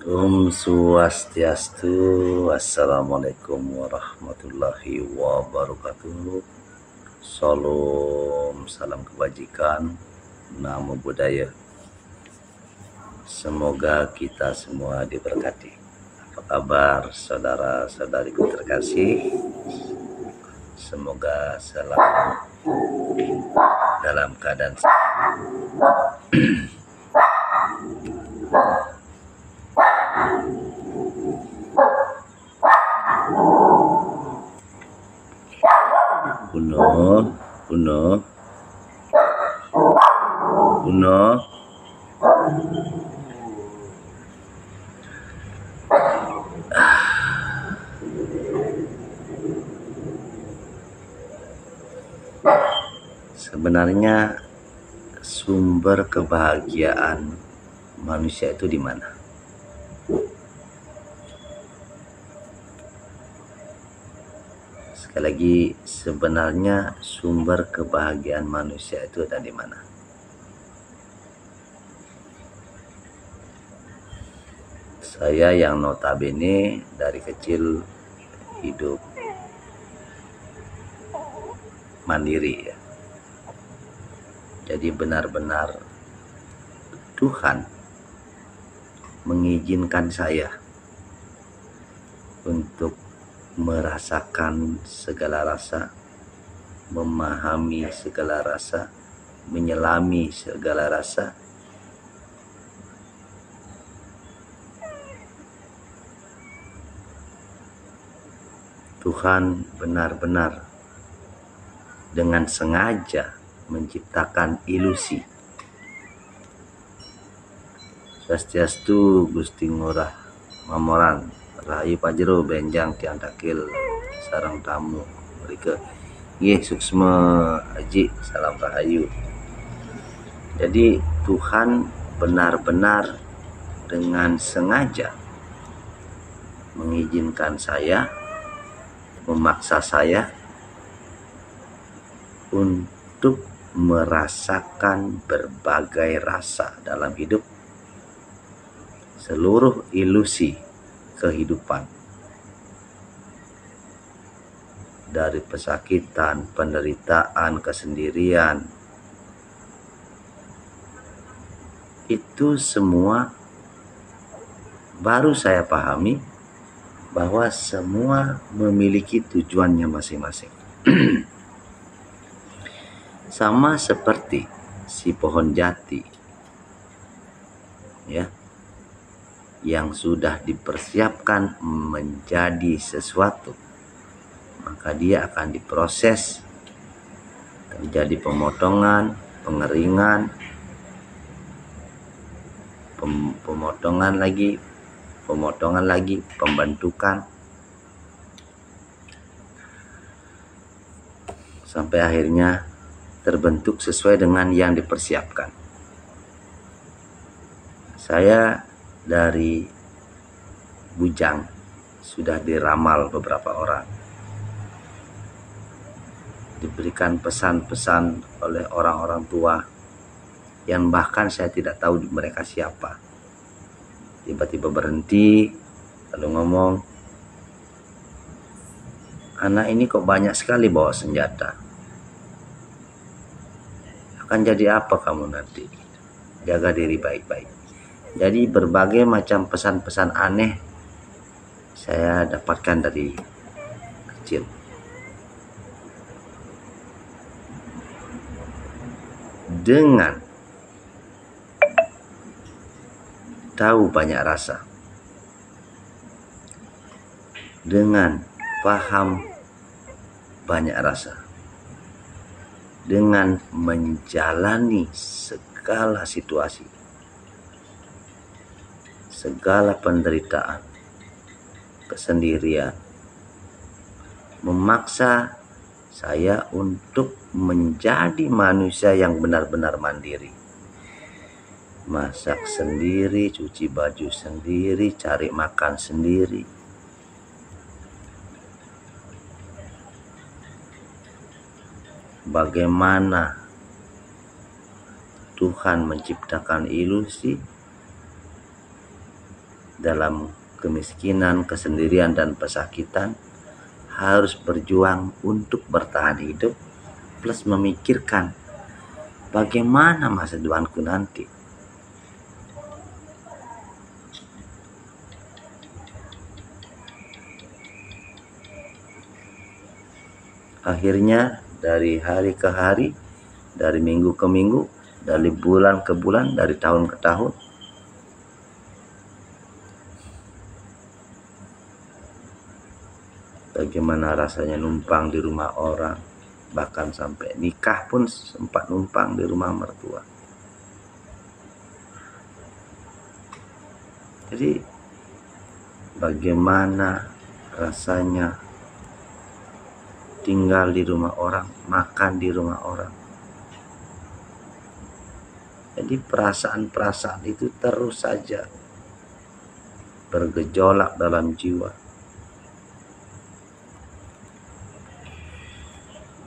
Om Swastiastu. Assalamualaikum warahmatullahi wabarakatuh. Salam, salam kebajikan, namo buddhaya. Semoga kita semua diberkati. Apa kabar saudara-saudariku terkasih? Semoga selalu dalam keadaan Kuno. Sebenarnya sumber kebahagiaan manusia itu di mana? Sekali lagi, sebenarnya sumber kebahagiaan manusia itu ada di mana? Saya yang notabene dari kecil hidup mandiri ya. Jadi benar-benar Tuhan mengizinkan saya untuk merasakan segala rasa, memahami segala rasa, menyelami segala rasa. Tuhan benar-benar dengan sengaja menciptakan ilusi. Swastiastu Gusti Ngurah Mamoran Rahayu Pajero Benjang Tiang Takil Sarang Tamu mereka nggih suksma aji salam rahayu. Jadi Tuhan benar-benar dengan sengaja mengizinkan saya, memaksa saya untuk merasakan berbagai rasa dalam hidup, seluruh ilusi kehidupan, dari pesakitan, penderitaan, kesendirian, itu semua baru saya pahami bahwa semua memiliki tujuannya masing-masing. Sama seperti si pohon jati ya, yang sudah dipersiapkan menjadi sesuatu, maka dia akan diproses, terjadi pemotongan, pengeringan, pemotongan lagi, pembentukan, sampai akhirnya terbentuk sesuai dengan yang dipersiapkan. Saya dari bujang sudah diramal beberapa orang, diberikan pesan-pesan oleh orang-orang tua yang bahkan saya tidak tahu mereka siapa. Tiba-tiba berhenti lalu ngomong, anak ini kok banyak sekali bawa senjata, akan jadi apa kamu nanti? Jaga diri baik-baik. Jadi berbagai macam pesan-pesan aneh saya dapatkan dari kecil. Dengan tahu banyak rasa, dengan paham banyak rasa, dengan menjalani segala situasi, segala penderitaan, kesendirian, memaksa saya untuk menjadi manusia yang benar-benar mandiri. Masak sendiri, cuci baju sendiri, cari makan sendiri. Bagaimana Tuhan menciptakan ilusi dalam kemiskinan, kesendirian, dan pesakitan, harus berjuang untuk bertahan hidup, plus memikirkan bagaimana masa depanku nanti. Akhirnya dari hari ke hari, dari minggu ke minggu, dari bulan ke bulan, dari tahun ke tahun, bagaimana rasanya numpang di rumah orang, bahkan sampai nikah pun sempat numpang di rumah mertua. Jadi bagaimana rasanya tinggal di rumah orang, makan di rumah orang. Jadi perasaan-perasaan itu terus saja bergejolak dalam jiwa,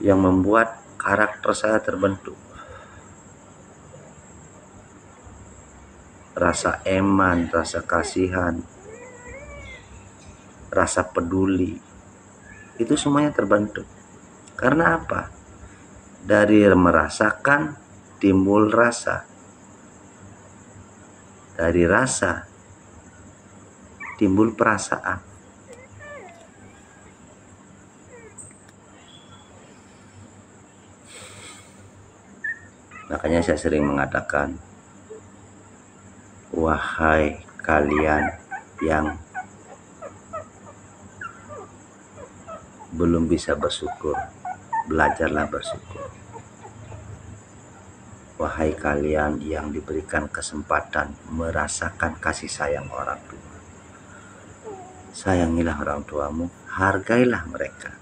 yang membuat karakter saya terbentuk. Rasa eman, rasa kasihan, rasa peduli, itu semuanya terbentuk. Karena apa? Dari merasakan timbul rasa. Dari rasa timbul perasaan. Makanya saya sering mengatakan, wahai kalian yang belum bisa bersyukur, belajarlah bersyukur. Wahai kalian yang diberikan kesempatan merasakan kasih sayang orang tua, sayangilah orang tuamu, hargailah mereka,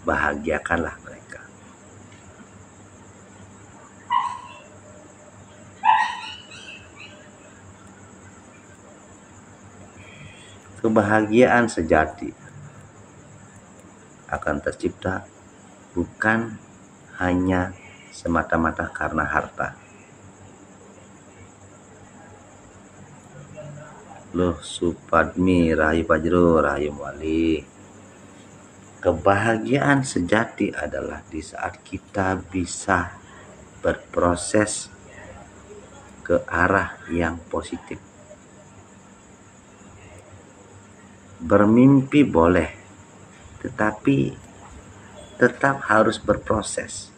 bahagiakanlah mereka. Kebahagiaan sejati akan tercipta bukan hanya semata-mata karena harta. Loh Supadmi, Rahayu Pajero, Rahayu Wali. Kebahagiaan sejati adalah di saat kita bisa berproses ke arah yang positif. Bermimpi boleh, tetapi tetap harus berproses.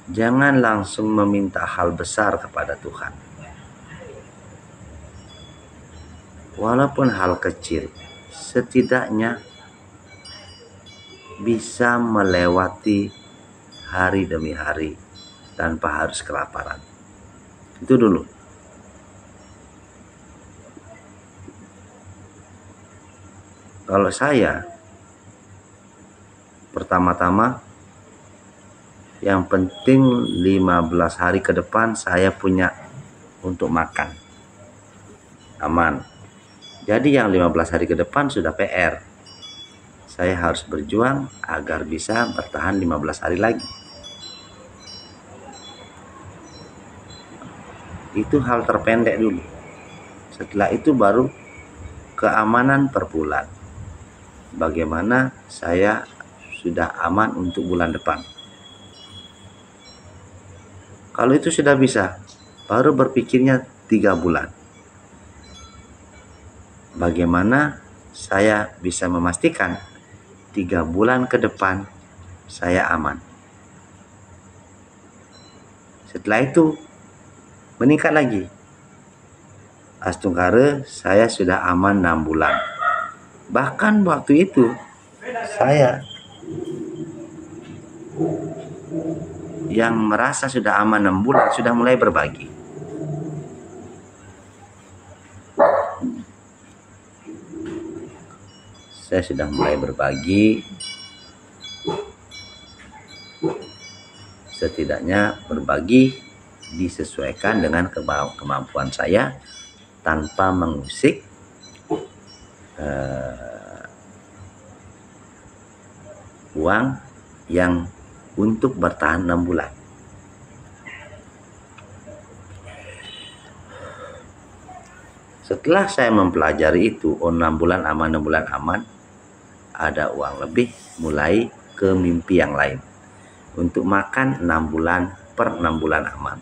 Jangan langsung meminta hal besar kepada Tuhan. Walaupun hal kecil, setidaknya bisa melewati hari demi hari tanpa harus kelaparan. Itu dulu. Kalau saya, pertama-tama yang penting 15 hari ke depan saya punya untuk makan. Aman. Jadi yang 15 hari ke depan sudah PR. Saya harus berjuang agar bisa bertahan 15 hari lagi. Itu hal terpendek dulu. Setelah itu baru keamanan per bulan. Bagaimana saya sudah aman untuk bulan depan. Kalau itu sudah bisa, baru berpikirnya 3 bulan. Bagaimana saya bisa memastikan 3 bulan ke depan saya aman. Setelah itu meningkat lagi. Astungkare saya sudah aman 6 bulan. Bahkan waktu itu saya yang merasa sudah aman 6 bulan sudah mulai berbagi. Saya sudah mulai berbagi, setidaknya berbagi disesuaikan dengan kemampuan saya tanpa mengusik uang yang untuk bertahan 6 bulan. Setelah saya mempelajari itu, 6 bulan aman, 6 bulan aman, ada uang lebih, mulai ke mimpi yang lain. Untuk makan 6 bulan per 6 bulan aman.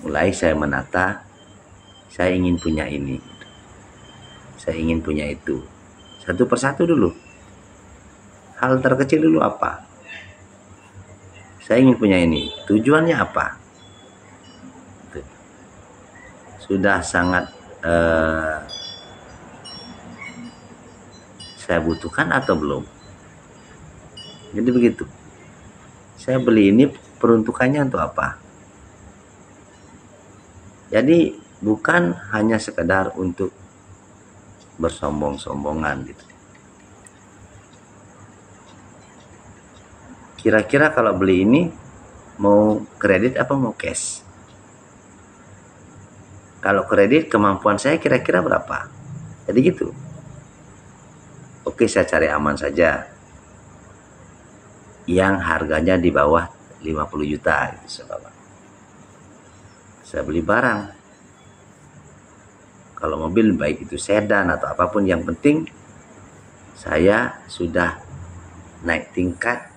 Mulai saya menata, saya ingin punya ini, saya ingin punya itu. Satu persatu dulu. Hal terkecil dulu apa? Saya ingin punya ini. Tujuannya apa? Sudah sangat saya butuhkan atau belum? Jadi begitu. Saya beli ini peruntukannya untuk apa? Jadi bukan hanya sekedar untuk bersombong-sombongan gitu. Kira-kira kalau beli ini mau kredit apa mau cash? Kalau kredit kemampuan saya kira-kira berapa? Jadi gitu. Oke, saya cari aman saja. Yang harganya di bawah 50 juta gitu, saya beli barang. Kalau mobil baik itu sedan atau apapun, yang penting saya sudah naik tingkat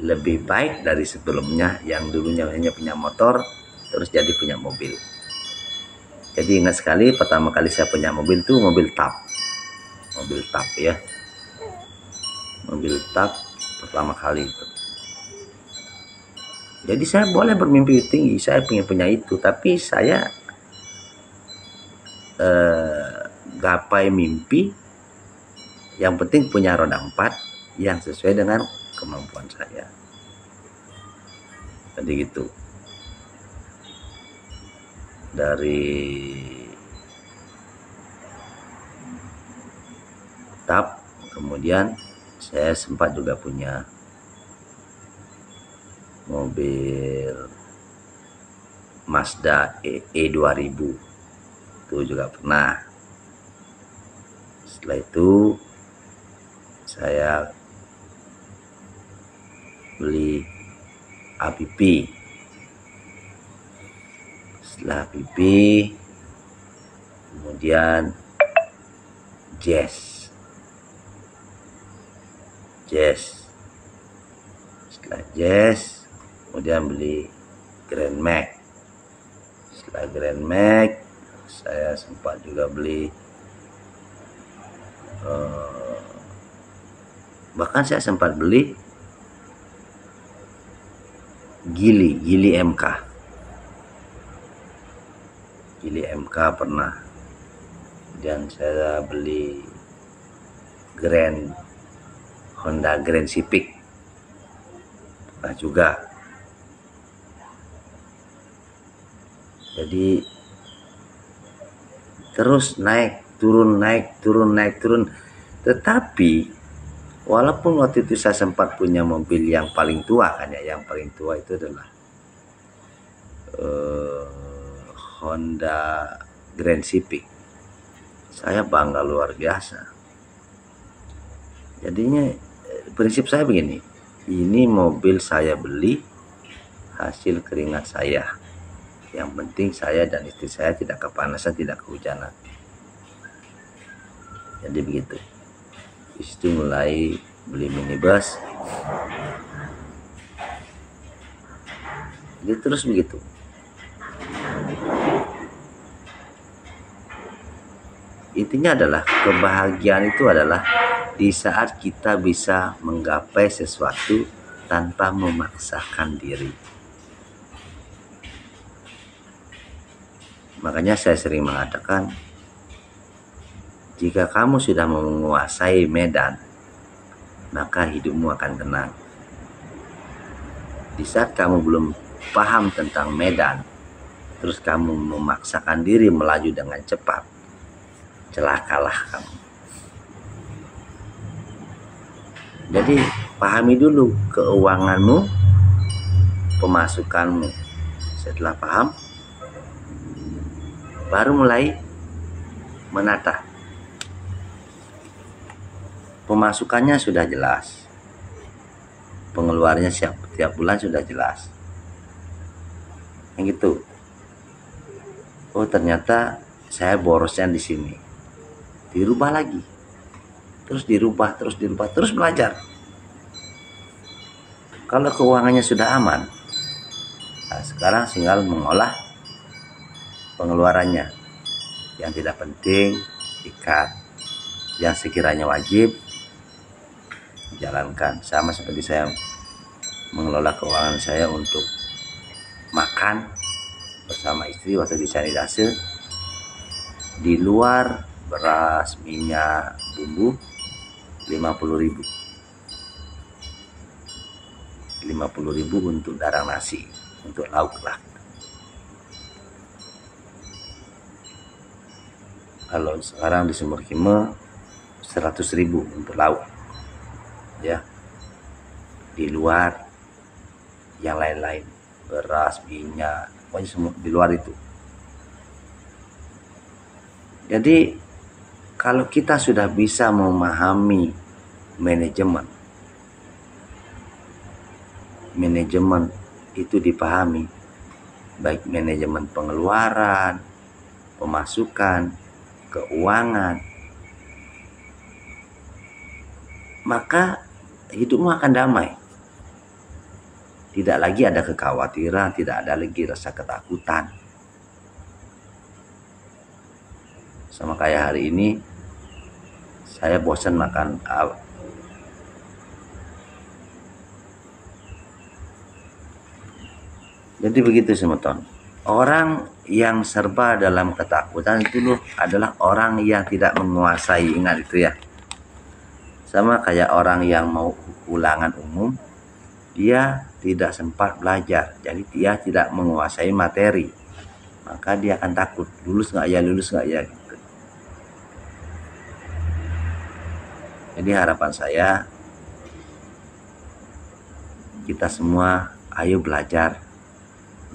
lebih baik dari sebelumnya, yang dulunya hanya punya motor terus jadi punya mobil. Jadi ingat sekali, pertama kali saya punya mobil itu mobil tap ya, mobil tap pertama kali itu. Jadi saya boleh bermimpi tinggi, saya ingin punya itu, tapi saya gapai mimpi, yang penting punya roda 4 yang sesuai dengan kemampuan saya. Jadi gitu. Dari tap, kemudian saya sempat juga punya mobil Mazda E2000, itu juga pernah. Setelah itu saya beli APP. Setelah APP kemudian Jazz. Setelah Jazz kemudian beli Grand Max. Setelah Grand Max saya sempat juga beli bahkan saya sempat beli Geely MK. Geely MK pernah. Dan saya beli Honda Grand Civic pernah juga. Jadi terus naik turun. Tetapi walaupun waktu itu saya sempat punya mobil yang paling tua, kan ya, yang paling tua itu adalah Honda Grand Civic, saya bangga luar biasa. Jadinya prinsip saya begini, ini mobil saya beli hasil keringat saya, yang penting saya dan istri saya tidak kepanasan, tidak kehujanan. Jadi begitu. Di situ mulai beli minibus. Jadi terus begitu. Intinya adalah kebahagiaan itu adalah di saat kita bisa menggapai sesuatu tanpa memaksakan diri. Makanya saya sering mengatakan, jika kamu sudah menguasai medan, maka hidupmu akan tenang. Di saat kamu belum paham tentang medan, terus kamu memaksakan diri melaju dengan cepat, celakalah kamu. Jadi pahami dulu keuanganmu, pemasukanmu. Setelah paham, baru mulai menata. Pemasukannya sudah jelas, pengeluarannya setiap bulan sudah jelas. Yang gitu. Oh ternyata saya borosnya di sini. Dirubah lagi. Terus dirubah, terus belajar. Kalau keuangannya sudah aman, nah sekarang tinggal mengolah pengeluarannya. Yang tidak penting ikat, yang sekiranya wajib jalankan. Sama seperti saya mengelola keuangan saya untuk makan bersama istri waktu di sanitase. Di luar beras, minyak, bumbu 50.000. 50.000 untuk darah nasi, untuk lauk lah. Kalau sekarang di Sumber Kime 100.000 untuk lauk, ya. Di luar yang lain-lain, beras, minyak, pokoknya semua di luar itu. Jadi kalau kita sudah bisa memahami manajemen itu dipahami, baik manajemen pengeluaran, pemasukan, keuangan, maka hidupmu akan damai. Tidak lagi ada kekhawatiran, tidak ada lagi rasa ketakutan. Sama kayak hari ini, saya bosan makan Jadi begitu semeton. Orang yang serba dalam ketakutan itu adalah orang yang tidak menguasai. Ingat itu ya. Sama kayak orang yang mau ulangan umum, dia tidak sempat belajar, jadi dia tidak menguasai materi, maka dia akan takut, lulus nggak ya gitu. Jadi harapan saya, kita semua ayo belajar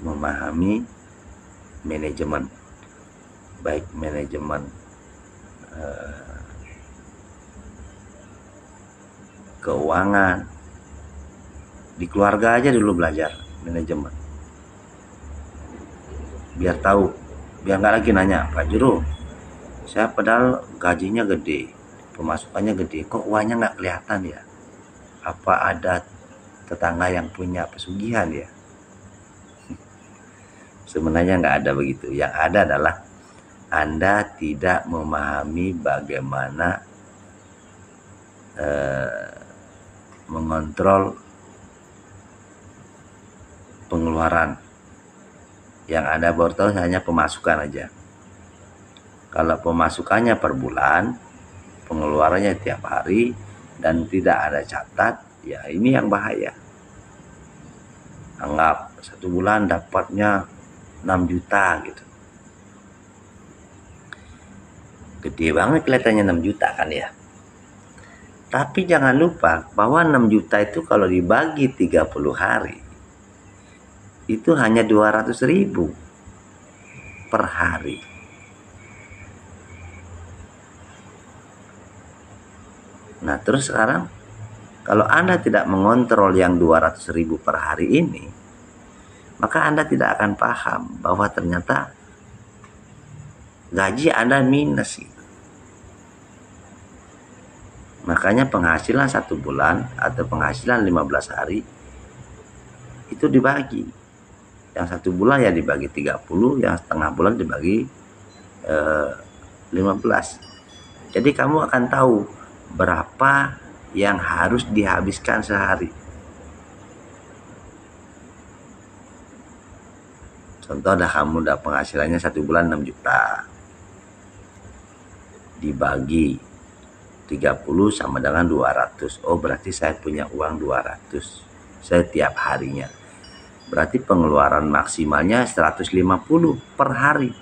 memahami manajemen, baik manajemen keuangan. Di keluarga aja dulu belajar manajemen, biar tahu, biar nggak lagi nanya, Pak Juru, saya padahal gajinya gede, pemasukannya gede, kok uangnya nggak kelihatan ya? Apa ada tetangga yang punya pesugihan ya? Sebenarnya nggak ada begitu. Yang ada adalah Anda tidak memahami bagaimana mengontrol pengeluaran. Yang Anda baru tahu hanya pemasukan aja. Kalau pemasukannya per bulan, pengeluarannya tiap hari, dan tidak ada catat, ya ini yang bahaya. Anggap 1 bulan dapatnya 6 juta gitu. Gede banget kelihatannya 6 juta kan ya. Tapi jangan lupa bahwa 6 juta itu kalau dibagi 30 hari, itu hanya 200.000 per hari. Nah terus sekarang, kalau Anda tidak mengontrol yang 200.000 per hari ini, maka Anda tidak akan paham bahwa ternyata gaji Anda minus. Makanya penghasilan 1 bulan atau penghasilan 15 hari itu dibagi. Yang 1 bulan ya dibagi 30, yang setengah bulan dibagi 15. Jadi kamu akan tahu berapa yang harus dihabiskan sehari. Contoh kamu penghasilannya 1 bulan 6 juta. Dibagi 30 sama dengan 200. Oh berarti saya punya uang 200 setiap harinya. Berarti pengeluaran maksimalnya 150 per hari.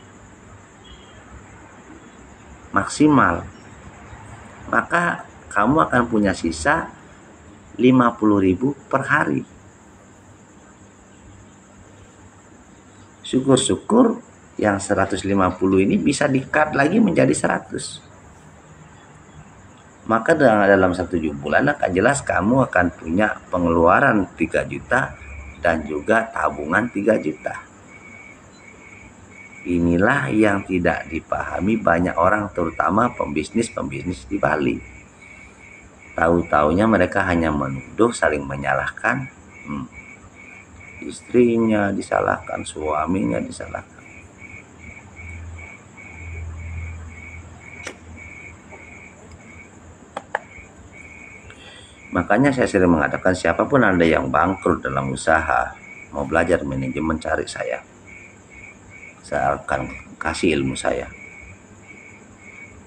Maksimal. Maka kamu akan punya sisa 50.000 per hari. Syukur-syukur yang 150 ini bisa di-cut lagi menjadi 100. Maka dalam 1 bulan akan jelas kamu akan punya pengeluaran 3 juta dan juga tabungan 3 juta. Inilah yang tidak dipahami banyak orang, terutama pembisnis-pembisnis di Bali. Tahu-taunya mereka hanya menuduh, saling menyalahkan. Istrinya disalahkan, suaminya disalahkan. Makanya saya sering mengatakan, siapapun Anda yang bangkrut dalam usaha, mau belajar manajemen, cari saya. Saya akan kasih ilmu saya.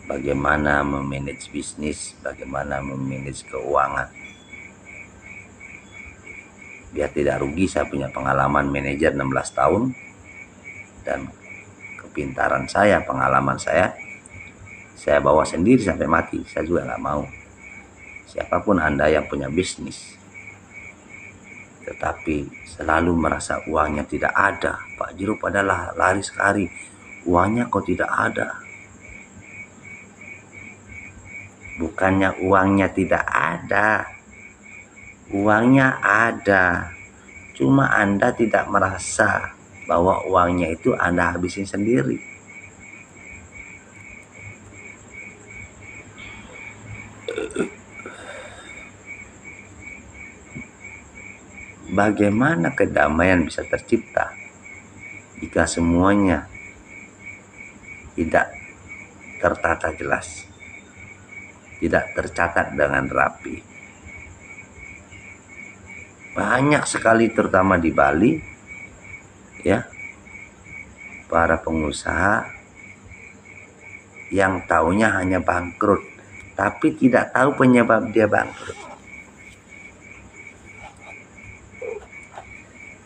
Bagaimana memanage bisnis, bagaimana memanage keuangan. Biar tidak rugi, saya punya pengalaman manajer 16 tahun. Dan kepintaran saya, pengalaman saya bawa sendiri sampai mati. Saya juga nggak mau. Siapapun Anda yang punya bisnis, tetapi selalu merasa uangnya tidak ada, Pak Jero adalah lari sekali, uangnya kok tidak ada. Bukannya uangnya tidak ada, uangnya ada, cuma Anda tidak merasa bahwa uangnya itu Anda habisin sendiri. Bagaimana kedamaian bisa tercipta jika semuanya tidak tertata jelas, tidak tercatat dengan rapi? Banyak sekali, terutama di Bali, ya, para pengusaha yang taunya hanya bangkrut, tapi tidak tahu penyebab dia bangkrut.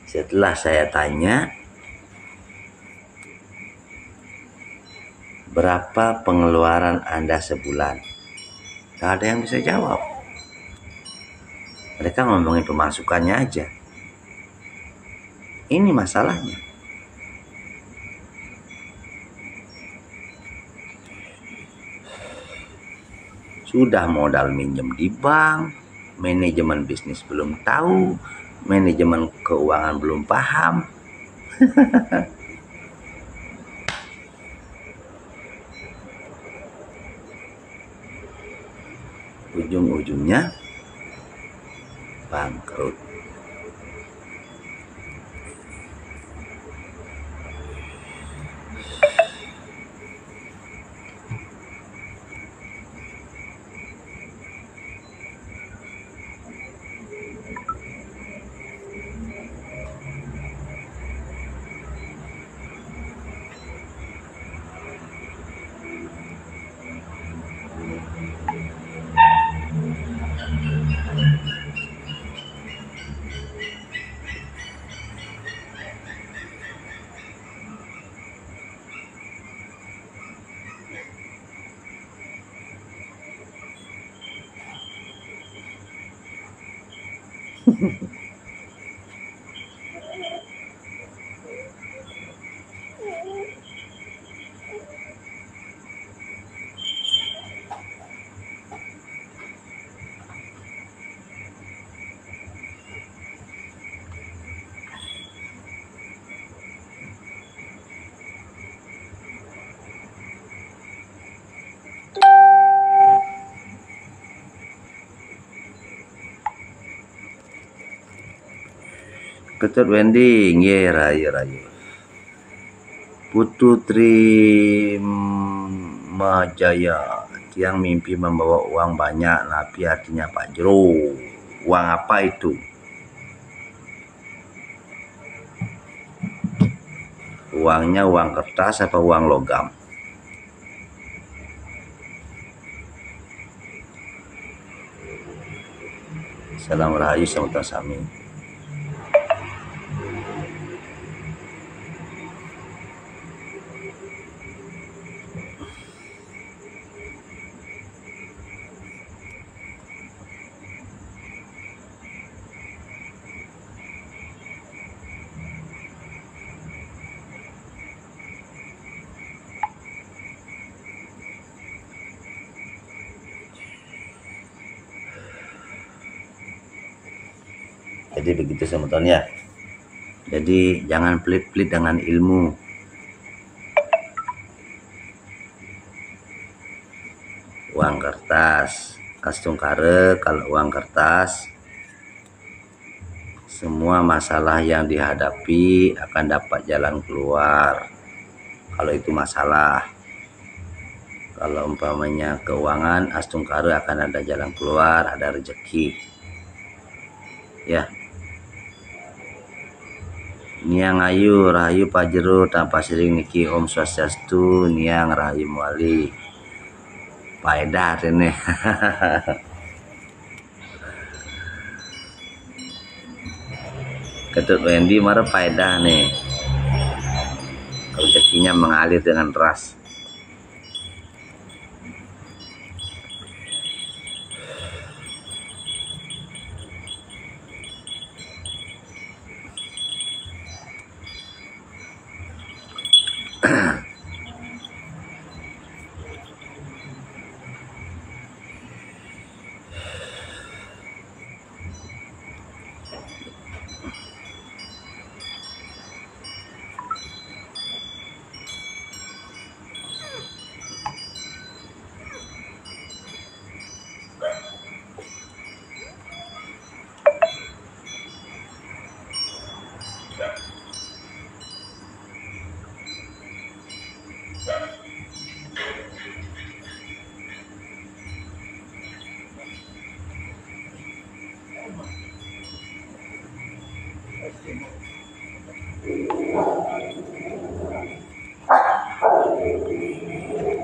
Setelah saya tanya, berapa pengeluaran Anda sebulan? Tidak ada yang bisa jawab. Mereka ngomongin pemasukannya aja. Ini masalahnya. Sudah modal minjem di bank, manajemen bisnis belum tahu, manajemen keuangan belum paham. Ujung-ujungnya bangkrut. Ketut Wendy, nggih rayu. Putu Trimajaya, tiang mimpi membawa uang banyak, tapi artinya Pak Jero. Uang apa itu? Uangnya uang kertas apa uang logam? Salam rahayu samudra sami. Jadi begitu sebetulnya. Jadi jangan pelit-pelit dengan ilmu. uang kertas. Astungkare kalau uang kertas, semua masalah yang dihadapi akan dapat jalan keluar. Kalau itu masalah, kalau umpamanya keuangan, astungkare akan ada jalan keluar, ada rezeki. Ya. Niang ayu rahayu pajero tanpa siring niki Om Swastiastu, niang rahayu muali. Paedah ini. Ketut Wendy marah paedah nih. Rezekinya mengalir dengan deras.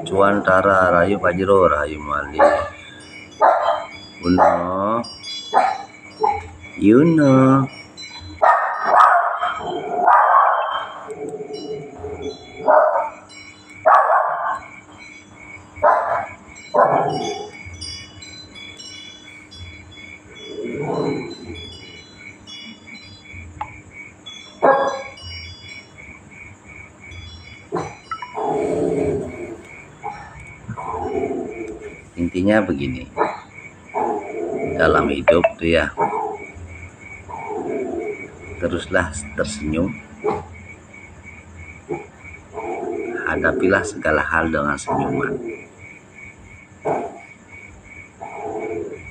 Cuan Tara rahayu pajero rahayu muali. Uno Yuno intinya begini, dalam hidup tuh ya, teruslah tersenyum, hadapilah segala hal dengan senyuman.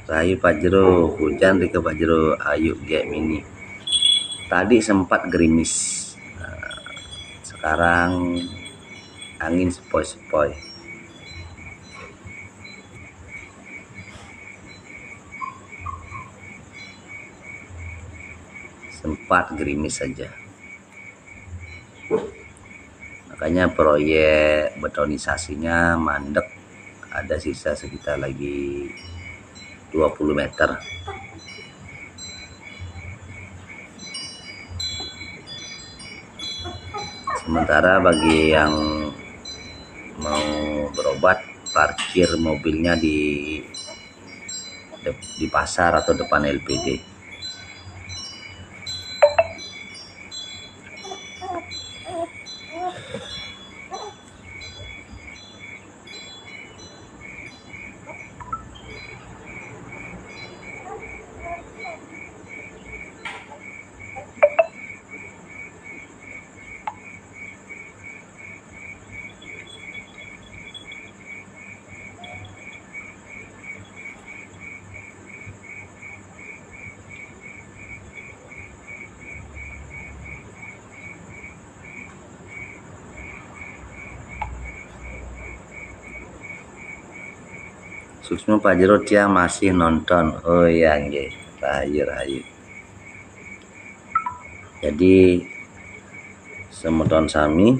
Rahayu pajero, hujan di pajero ayu Gemini. Tadi sempat gerimis, sekarang angin sepoi-sepoi. Sempat gerimis saja. Makanya proyek betonisasinya mandek, ada sisa sekitar lagi 20 meter. Sementara bagi yang mau berobat, parkir mobilnya di pasar atau depan LPD. Suksma Pajero dia masih nonton. Oh iya nggih, rahayu. Jadi semedon sami,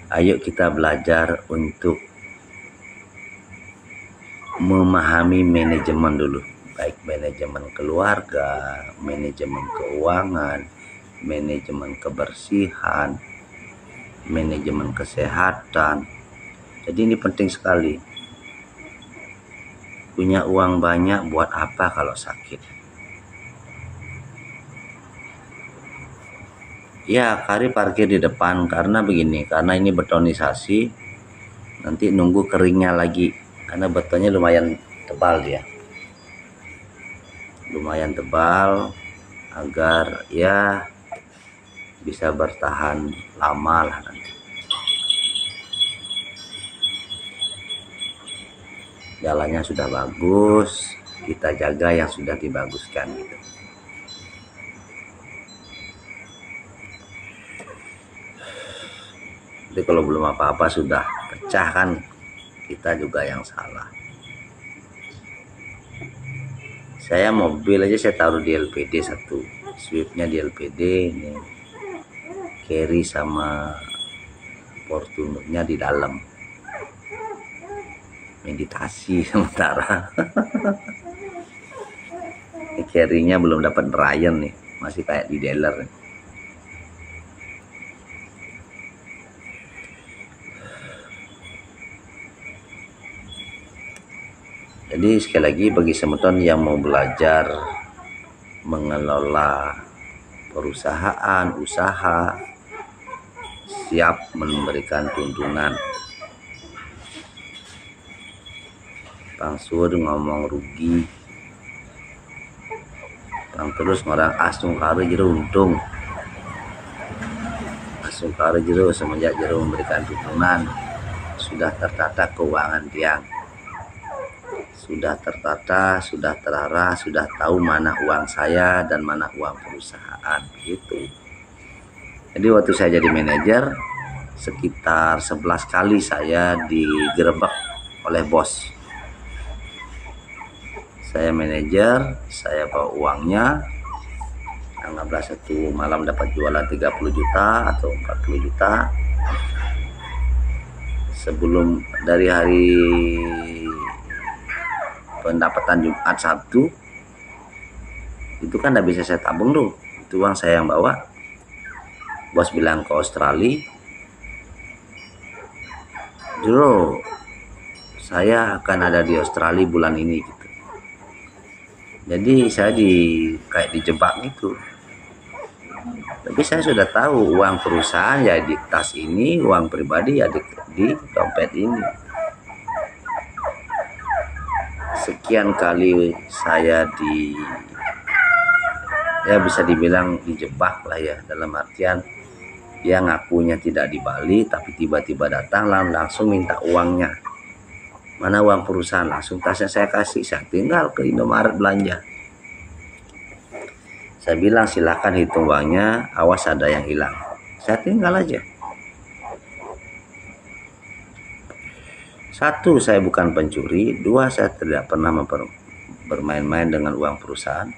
ayo kita belajar untuk memahami manajemen dulu, baik manajemen keluarga, manajemen keuangan, manajemen kebersihan, manajemen kesehatan. Jadi ini penting sekali. Punya uang banyak buat apa kalau sakit? Ya, kari parkir di depan karena begini, karena ini betonisasi, nanti nunggu keringnya lagi. Karena betonnya lumayan tebal dia. Lumayan tebal agar ya bisa bertahan lama lah nanti. jalannya sudah bagus, kita jaga yang sudah dibaguskan gitu. Jadi kalau belum apa-apa sudah pecah kan, kita juga yang salah. Saya mobil aja saya taruh di LPD satu, Swiftnya di LPD, ini carry sama Fortunernya di dalam, meditasi sementara. Carry-nya belum dapat Brian nih, masih kayak di dealer nih. Jadi sekali lagi bagi teman-teman yang mau belajar mengelola perusahaan, usaha, siap memberikan tuntunan. Bang Sur ngomong rugi, Bang terus orang asung karo jero untung, asung karo jero semenjak jero memberikan tuntunan sudah tertata keuangan tiang. Sudah tertata, sudah terarah, sudah tahu mana uang saya dan mana uang perusahaan gitu. Jadi waktu saya jadi manajer sekitar 11 kali saya digerebek oleh bos. Saya manajer, saya bawa uangnya, anggaplah satu malam dapat jualan 30 juta atau 40 juta. Sebelum dari hari pendapatan Jumat Sabtu itu kan udah bisa saya tabung tuh, itu uang saya yang bawa. Bos bilang ke Australia, Jero saya akan ada di Australia bulan ini gitu. Jadi saya kayak dijebak gitu. Tapi saya sudah tahu uang perusahaan ya di tas ini, uang pribadi ya di dompet ini. Sekian kali saya ya bisa dibilang dijebak lah ya, dalam artian dia ngakunya tidak di Bali tapi tiba-tiba datang langsung minta uangnya. Mana uang perusahaan? Langsung tasnya saya kasih, saya tinggal ke Indomaret belanja. Saya bilang silakan hitung uangnya, awas ada yang hilang. Saya tinggal aja. Satu, saya bukan pencuri. Dua, saya tidak pernah bermain-main dengan uang perusahaan.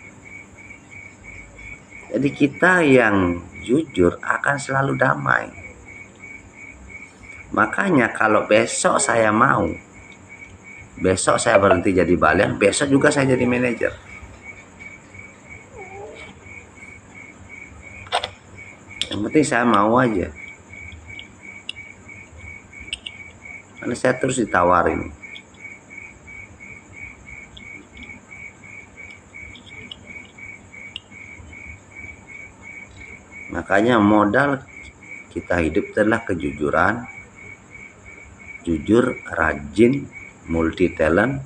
Jadi kita yang jujur akan selalu damai. Makanya kalau besok saya mau, besok saya berhenti jadi balian, besok juga saya jadi manajer. Yang penting saya mau aja. Karena saya terus ditawarin. Makanya modal kita hidup adalah kejujuran, jujur, rajin, multi talent.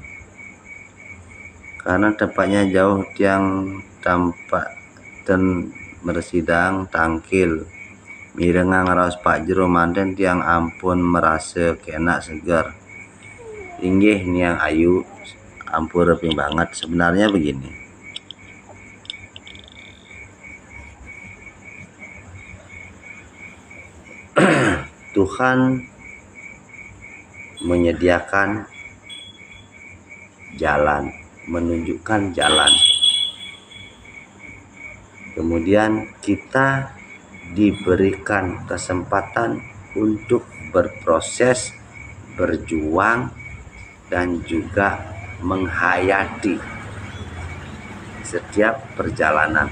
Karena tempatnya jauh tiang tampak dan mersidang tangkil. Mirengang raos Pak Jero manten tiang ampun merasa kenak segar. Inggih niang ayu ampun reping banget. Sebenarnya begini. Tuhan menyediakan jalan, menunjukkan jalan. Kemudian kita diberikan kesempatan untuk berproses, berjuang, dan juga menghayati setiap perjalanan.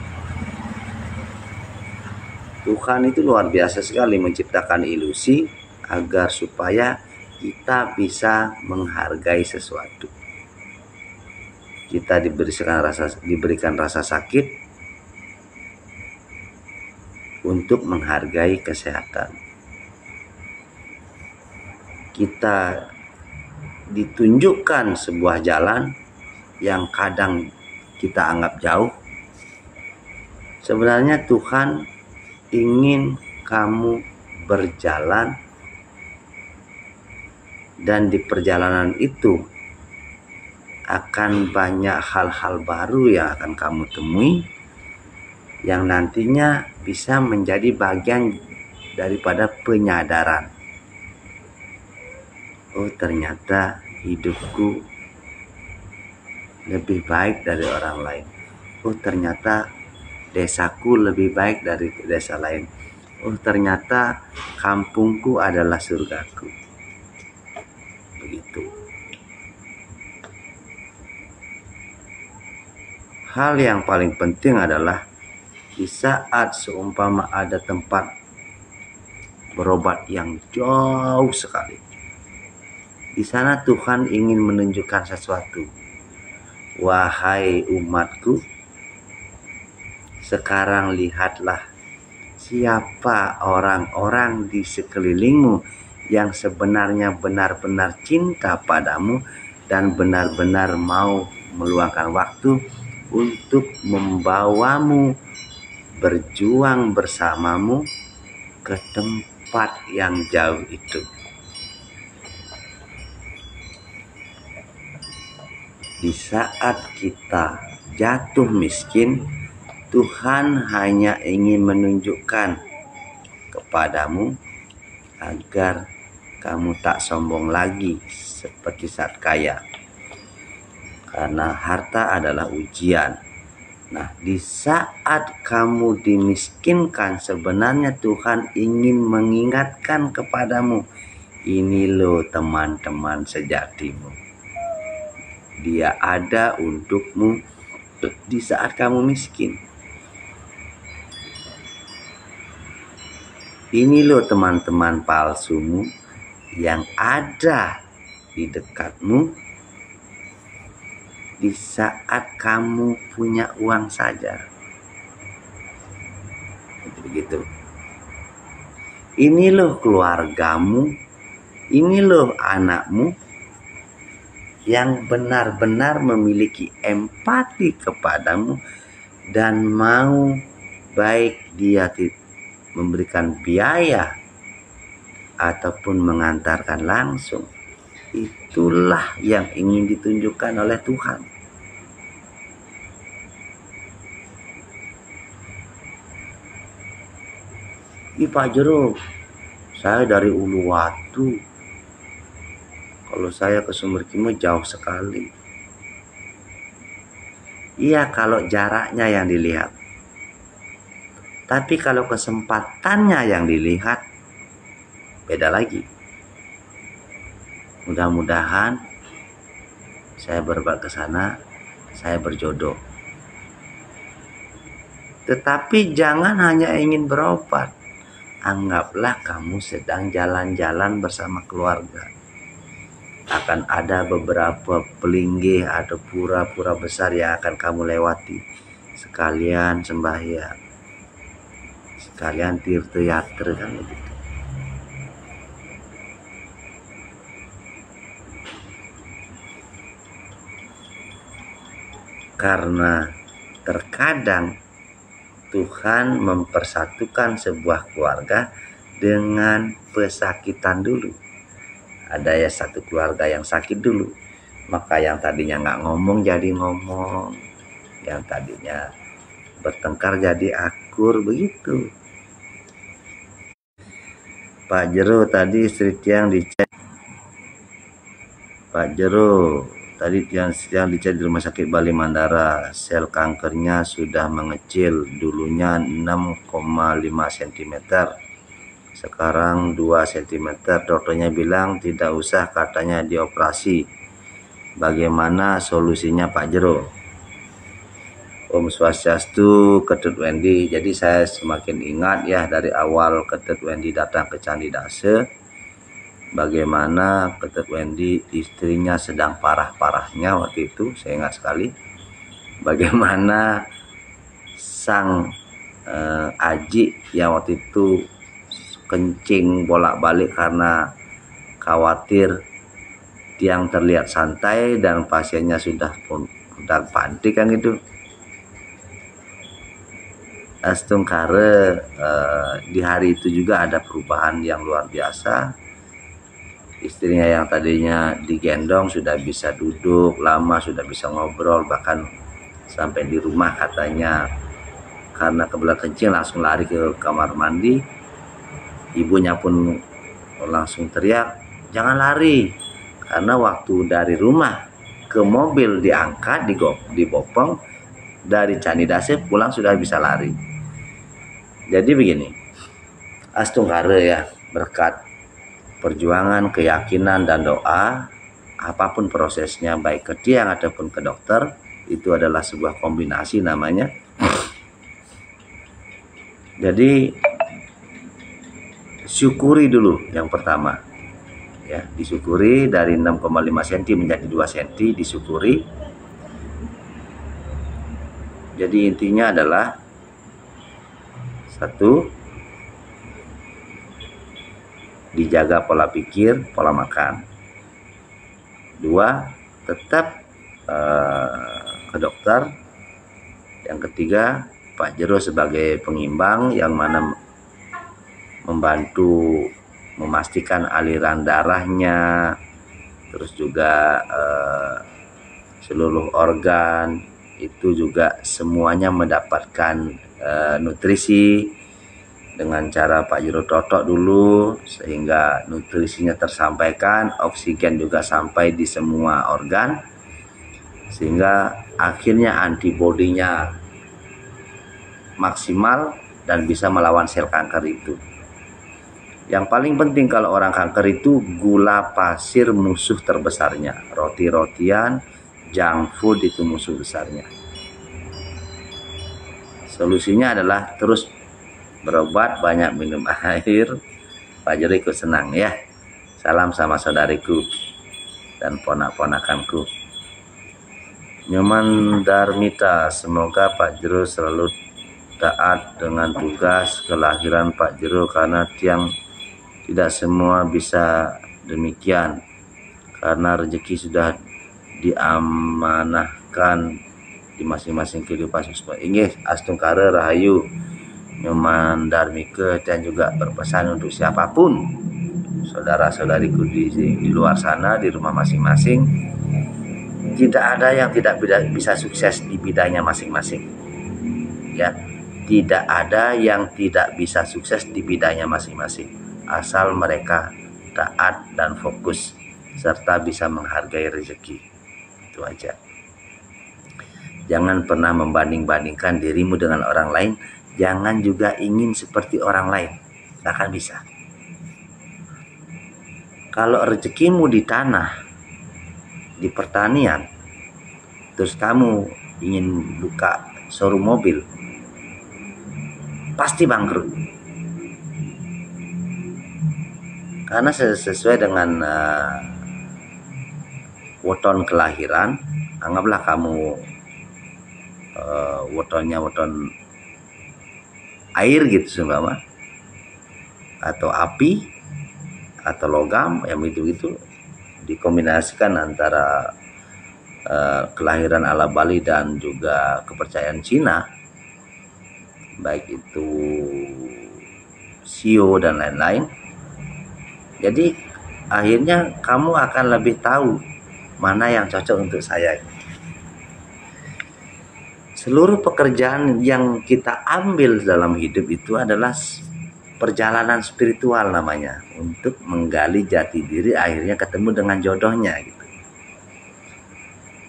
Tuhan itu luar biasa sekali menciptakan ilusi agar supaya kita bisa menghargai sesuatu. Kita diberikan rasa sakit untuk menghargai kesehatan. Kita ditunjukkan sebuah jalan yang kadang kita anggap jauh. Sebenarnya Tuhan ingin kamu berjalan, dan di perjalanan itu akan banyak hal-hal baru yang akan kamu temui, yang nantinya bisa menjadi bagian daripada penyadaran. Oh, ternyata hidupku lebih baik dari orang lain. Oh, ternyata desaku lebih baik dari desa lain. Oh, ternyata kampungku adalah surgaku. Begitu. Hal yang paling penting adalah di saat seumpama ada tempat berobat yang jauh sekali, di sana Tuhan ingin menunjukkan sesuatu. Wahai umatku, sekarang lihatlah siapa orang-orang di sekelilingmu yang sebenarnya benar-benar cinta padamu dan benar-benar mau meluangkan waktu untuk membawamu berjuang bersamamu ke tempat yang jauh itu. Di saat kita jatuh miskin, Tuhan hanya ingin menunjukkan kepadamu agar kamu tak sombong lagi seperti saat kaya. Karena harta adalah ujian. Nah, di saat kamu dimiskinkan, sebenarnya Tuhan ingin mengingatkan kepadamu, ini loh teman-teman sejatimu. Dia ada untukmu di saat kamu miskin. Ini loh teman-teman palsumu yang ada di dekatmu di saat kamu punya uang saja. Begitu. Ini loh keluargamu, ini loh anakmu yang benar-benar memiliki empati kepadamu dan mau baik dia memberikan biaya ataupun mengantarkan langsung. Itulah yang ingin ditunjukkan oleh Tuhan. Pak Jero, saya dari Uluwatu. Kalau saya ke Sumber Kimo jauh sekali. Iya, kalau jaraknya yang dilihat. Tapi kalau kesempatannya yang dilihat, beda lagi. Mudah-mudahan saya berobat ke sana, saya berjodoh. Tetapi jangan hanya ingin berobat. Anggaplah kamu sedang jalan-jalan bersama keluarga. Akan ada beberapa pelinggih atau pura-pura besar yang akan kamu lewati. Sekalian sembahyang. Sekalian tirta-yatra kan begitu. Karena terkadang Tuhan mempersatukan sebuah keluarga dengan pesakitan dulu. Ada ya satu keluarga yang sakit dulu, maka yang tadinya nggak ngomong jadi ngomong, yang tadinya bertengkar jadi akur, begitu. Pak Jero tadi istri tiang dicek. Pak Jero tadi yang dicek di Rumah Sakit Bali Mandara, sel kankernya sudah mengecil, dulunya 6,5 cm, sekarang 2 cm. Dokternya bilang tidak usah, katanya dioperasi. Bagaimana solusinya Pak Jero? Om Swastiastu, Ketut Wendy. Jadi saya semakin ingat ya dari awal Ketut Wendy datang ke Candi Dase, bagaimana Ketut Wendy istrinya sedang parah-parahnya waktu itu, saya ingat sekali. Bagaimana sang Aji yang waktu itu kencing bolak-balik karena khawatir tiang terlihat santai dan pasiennya sudah pantik kan gitu. Astungkare di hari itu juga ada perubahan yang luar biasa. Istrinya yang tadinya digendong sudah bisa duduk lama, sudah bisa ngobrol, bahkan sampai di rumah katanya karena kebelet kencing langsung lari ke kamar mandi. Ibunya pun langsung teriak, jangan lari, karena waktu dari rumah ke mobil diangkat, dibopong, dari Candidase pulang sudah bisa lari. Jadi begini, Astungkare ya, berkat perjuangan, keyakinan, dan doa, apapun prosesnya, baik ke tiang ataupun ke dokter, itu adalah sebuah kombinasi namanya. Jadi syukuri dulu yang pertama ya, disyukuri dari 6,5 cm menjadi 2 cm, disyukuri. Jadi intinya adalah satu, dijaga pola pikir, pola makan. Dua, tetap ke dokter. Yang ketiga, Pak Jero sebagai pengimbang yang mana membantu memastikan aliran darahnya, terus juga seluruh organ itu juga semuanya mendapatkan nutrisi dengan cara Pak Jero totok dulu sehingga nutrisinya tersampaikan, oksigen juga sampai di semua organ, sehingga akhirnya antibodinya maksimal dan bisa melawan sel kanker itu. Yang paling penting kalau orang kanker itu gula pasir musuh terbesarnya, roti-rotian, junk food itu musuh besarnya. Solusinya adalah terus berobat, banyak minum air. Pak Jero ikut senang ya. Salam sama saudariku dan ponak-ponakanku. Nyoman Darmita, semoga Pak Jero selalu taat dengan tugas kelahiran Pak Jero, karena tiang tidak semua bisa demikian, karena rezeki sudah diamanahkan di masing-masing kehidupan siswa. Inggih Astungkare Rahayu Nyoman Darmike, dan juga berpesan untuk siapapun saudara-saudariku di luar sana, di rumah masing-masing, tidak ada yang tidak bisa sukses di bidangnya masing-masing ya, tidak ada yang tidak bisa sukses di bidangnya masing-masing, asal mereka taat dan fokus serta bisa menghargai rezeki. Itu aja. Jangan pernah membanding-bandingkan dirimu dengan orang lain. Jangan juga ingin seperti orang lain. Tidak akan bisa. Kalau rezekimu di tanah, di pertanian, terus kamu ingin buka showroom mobil, pasti bangkrut. Karena sesuai dengan weton kelahiran, anggaplah kamu wetonnya weton air gitu seumpama, atau api atau logam, yang itu dikombinasikan antara kelahiran ala Bali dan juga kepercayaan Cina, baik itu Sio dan lain-lain. Jadi akhirnya kamu akan lebih tahu mana yang cocok untuk saya. Seluruh pekerjaan yang kita ambil dalam hidup itu adalah perjalanan spiritual namanya, untuk menggali jati diri, akhirnya ketemu dengan jodohnya gitu.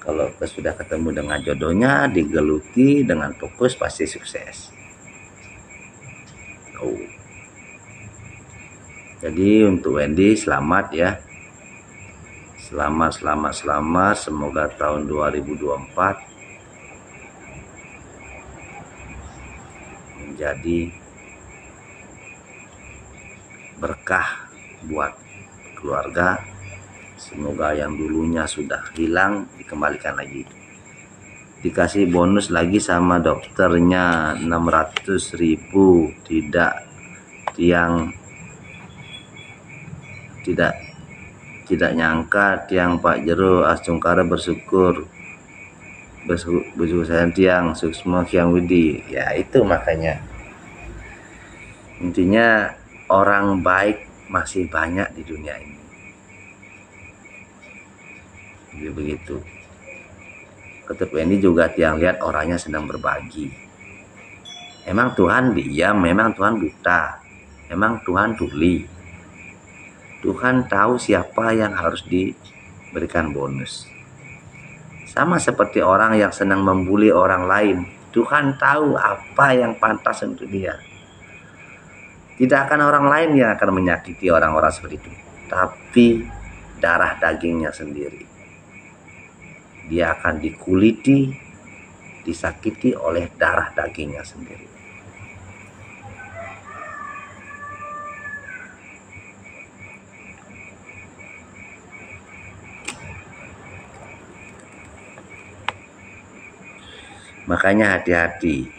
Kalau sudah ketemu dengan jodohnya, digeluti dengan fokus, pasti sukses. Jadi untuk Wendy selamat ya. Selamat. Semoga tahun 2024 menjadi berkah buat keluarga. Semoga yang dulunya sudah hilang dikembalikan lagi. Dikasih bonus lagi sama dokternya 600.000. Tidak nyangka tiang Pak Jero. Astungkare bersyukur sayang tiang Suksma Hyang Widi. Ya itu makanya intinya orang baik masih banyak di dunia ini. Jadi begitu. Ketuk ini juga tiang lihat orangnya sedang berbagi. Emang Tuhan diam, memang Tuhan buta, memang Tuhan tuli. Tuhan tahu siapa yang harus diberikan bonus. Sama seperti orang yang senang membuli orang lain. Tuhan tahu apa yang pantas untuk dia. Tidak akan orang lain yang akan menyakiti orang-orang seperti itu, tapi darah dagingnya sendiri. Dia akan dikuliti, disakiti oleh darah dagingnya sendiri. Makanya hati-hati.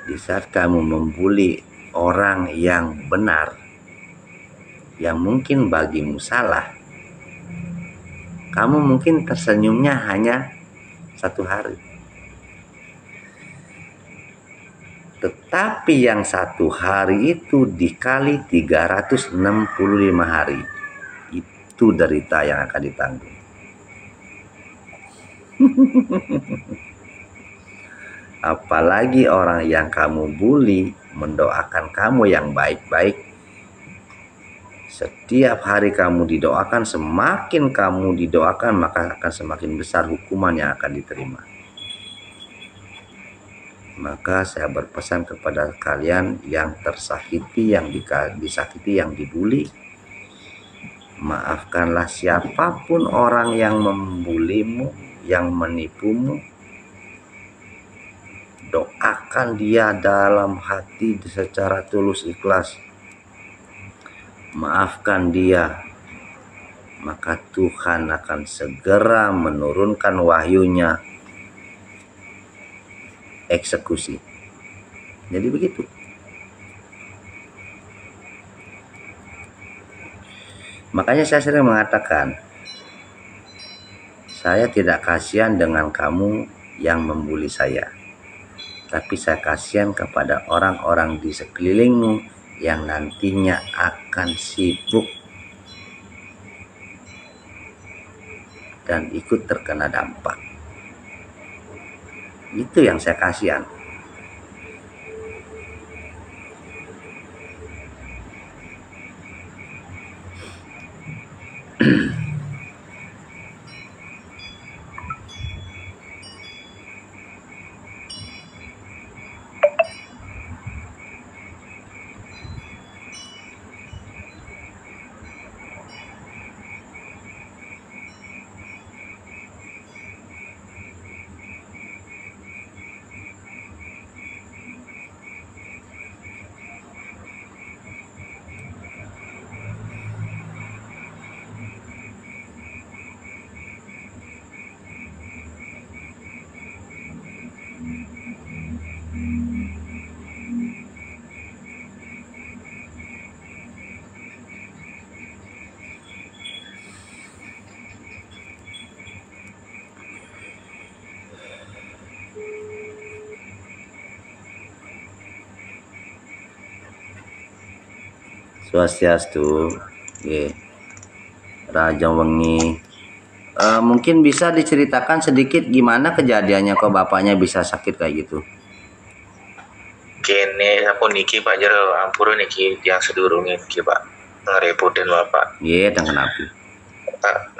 Di saat kamu membuli orang yang benar, yang mungkin bagimu salah, kamu mungkin tersenyumnya hanya 1 hari. Tetapi yang 1 hari itu dikali 365 hari, itu derita yang akan ditanggung. Apalagi orang yang kamu bully mendoakan kamu yang baik-baik. Setiap hari kamu didoakan, semakin kamu didoakan maka akan semakin besar hukuman yang akan diterima. Maka saya berpesan kepada kalian yang tersakiti, yang disakiti, yang dibully, maafkanlah siapapun orang yang membulimu, yang menipumu. Doakan dia dalam hati secara tulus ikhlas. Maafkan dia. Maka Tuhan akan segera menurunkan wahyunya, eksekusi. Jadi begitu. Makanya saya sering mengatakan, saya tidak kasihan dengan kamu yang membuli saya, tapi saya kasihan kepada orang-orang di sekelilingmu yang nantinya akan sibuk dan ikut terkena dampak. Itu yang saya kasihan. Swastiastu, Raja Wengi. Mungkin bisa diceritakan sedikit gimana kejadiannya kok bapaknya bisa sakit kayak gitu? Kene aku niki Pak Jero ampura niki yang sedurunge niki Pak ngerepotin Bapak. Iya, dan kenapa?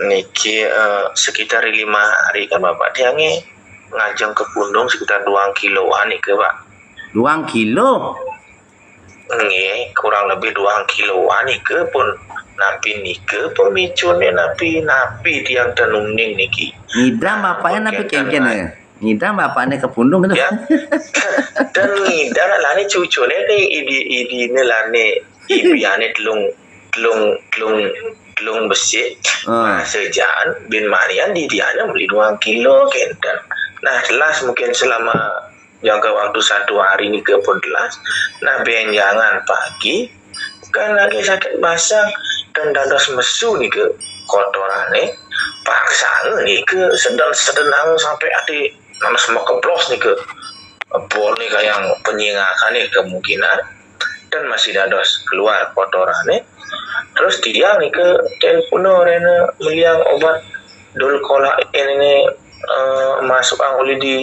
Niki sekitar 5 hari kan Bapak diange ngajeng ke Pundung sekitar 2 kiloan niki Pak. 2 kilo? Nggih, kurang lebih 2 kiloan niki pun napi niki pemicune napi tiang tenungning niki. Ngidam bapaknya napi kengken ya? Ngidam bapaknya ke Pundung gitu? Ya. Dan ngidam lani cucune nih idi lani ibiane telung besi. Sejak bin Marian di dianya beli 2 kilo kendan. Nah jelas mungkin selama jangka waktu 1 hari ini ke Pondelas. Nah benjangan pagi kan lagi sakit basah dan dadas mesu nih ke kotorane paksa nih ke sedang sampai adi nama semua keplos nih ke bol nih kayak penyingakan nih kemungkinan dan masih dados keluar kotorannya. Terus dia nih ke telepono rena meliang obat dol kola ini masuk anguli di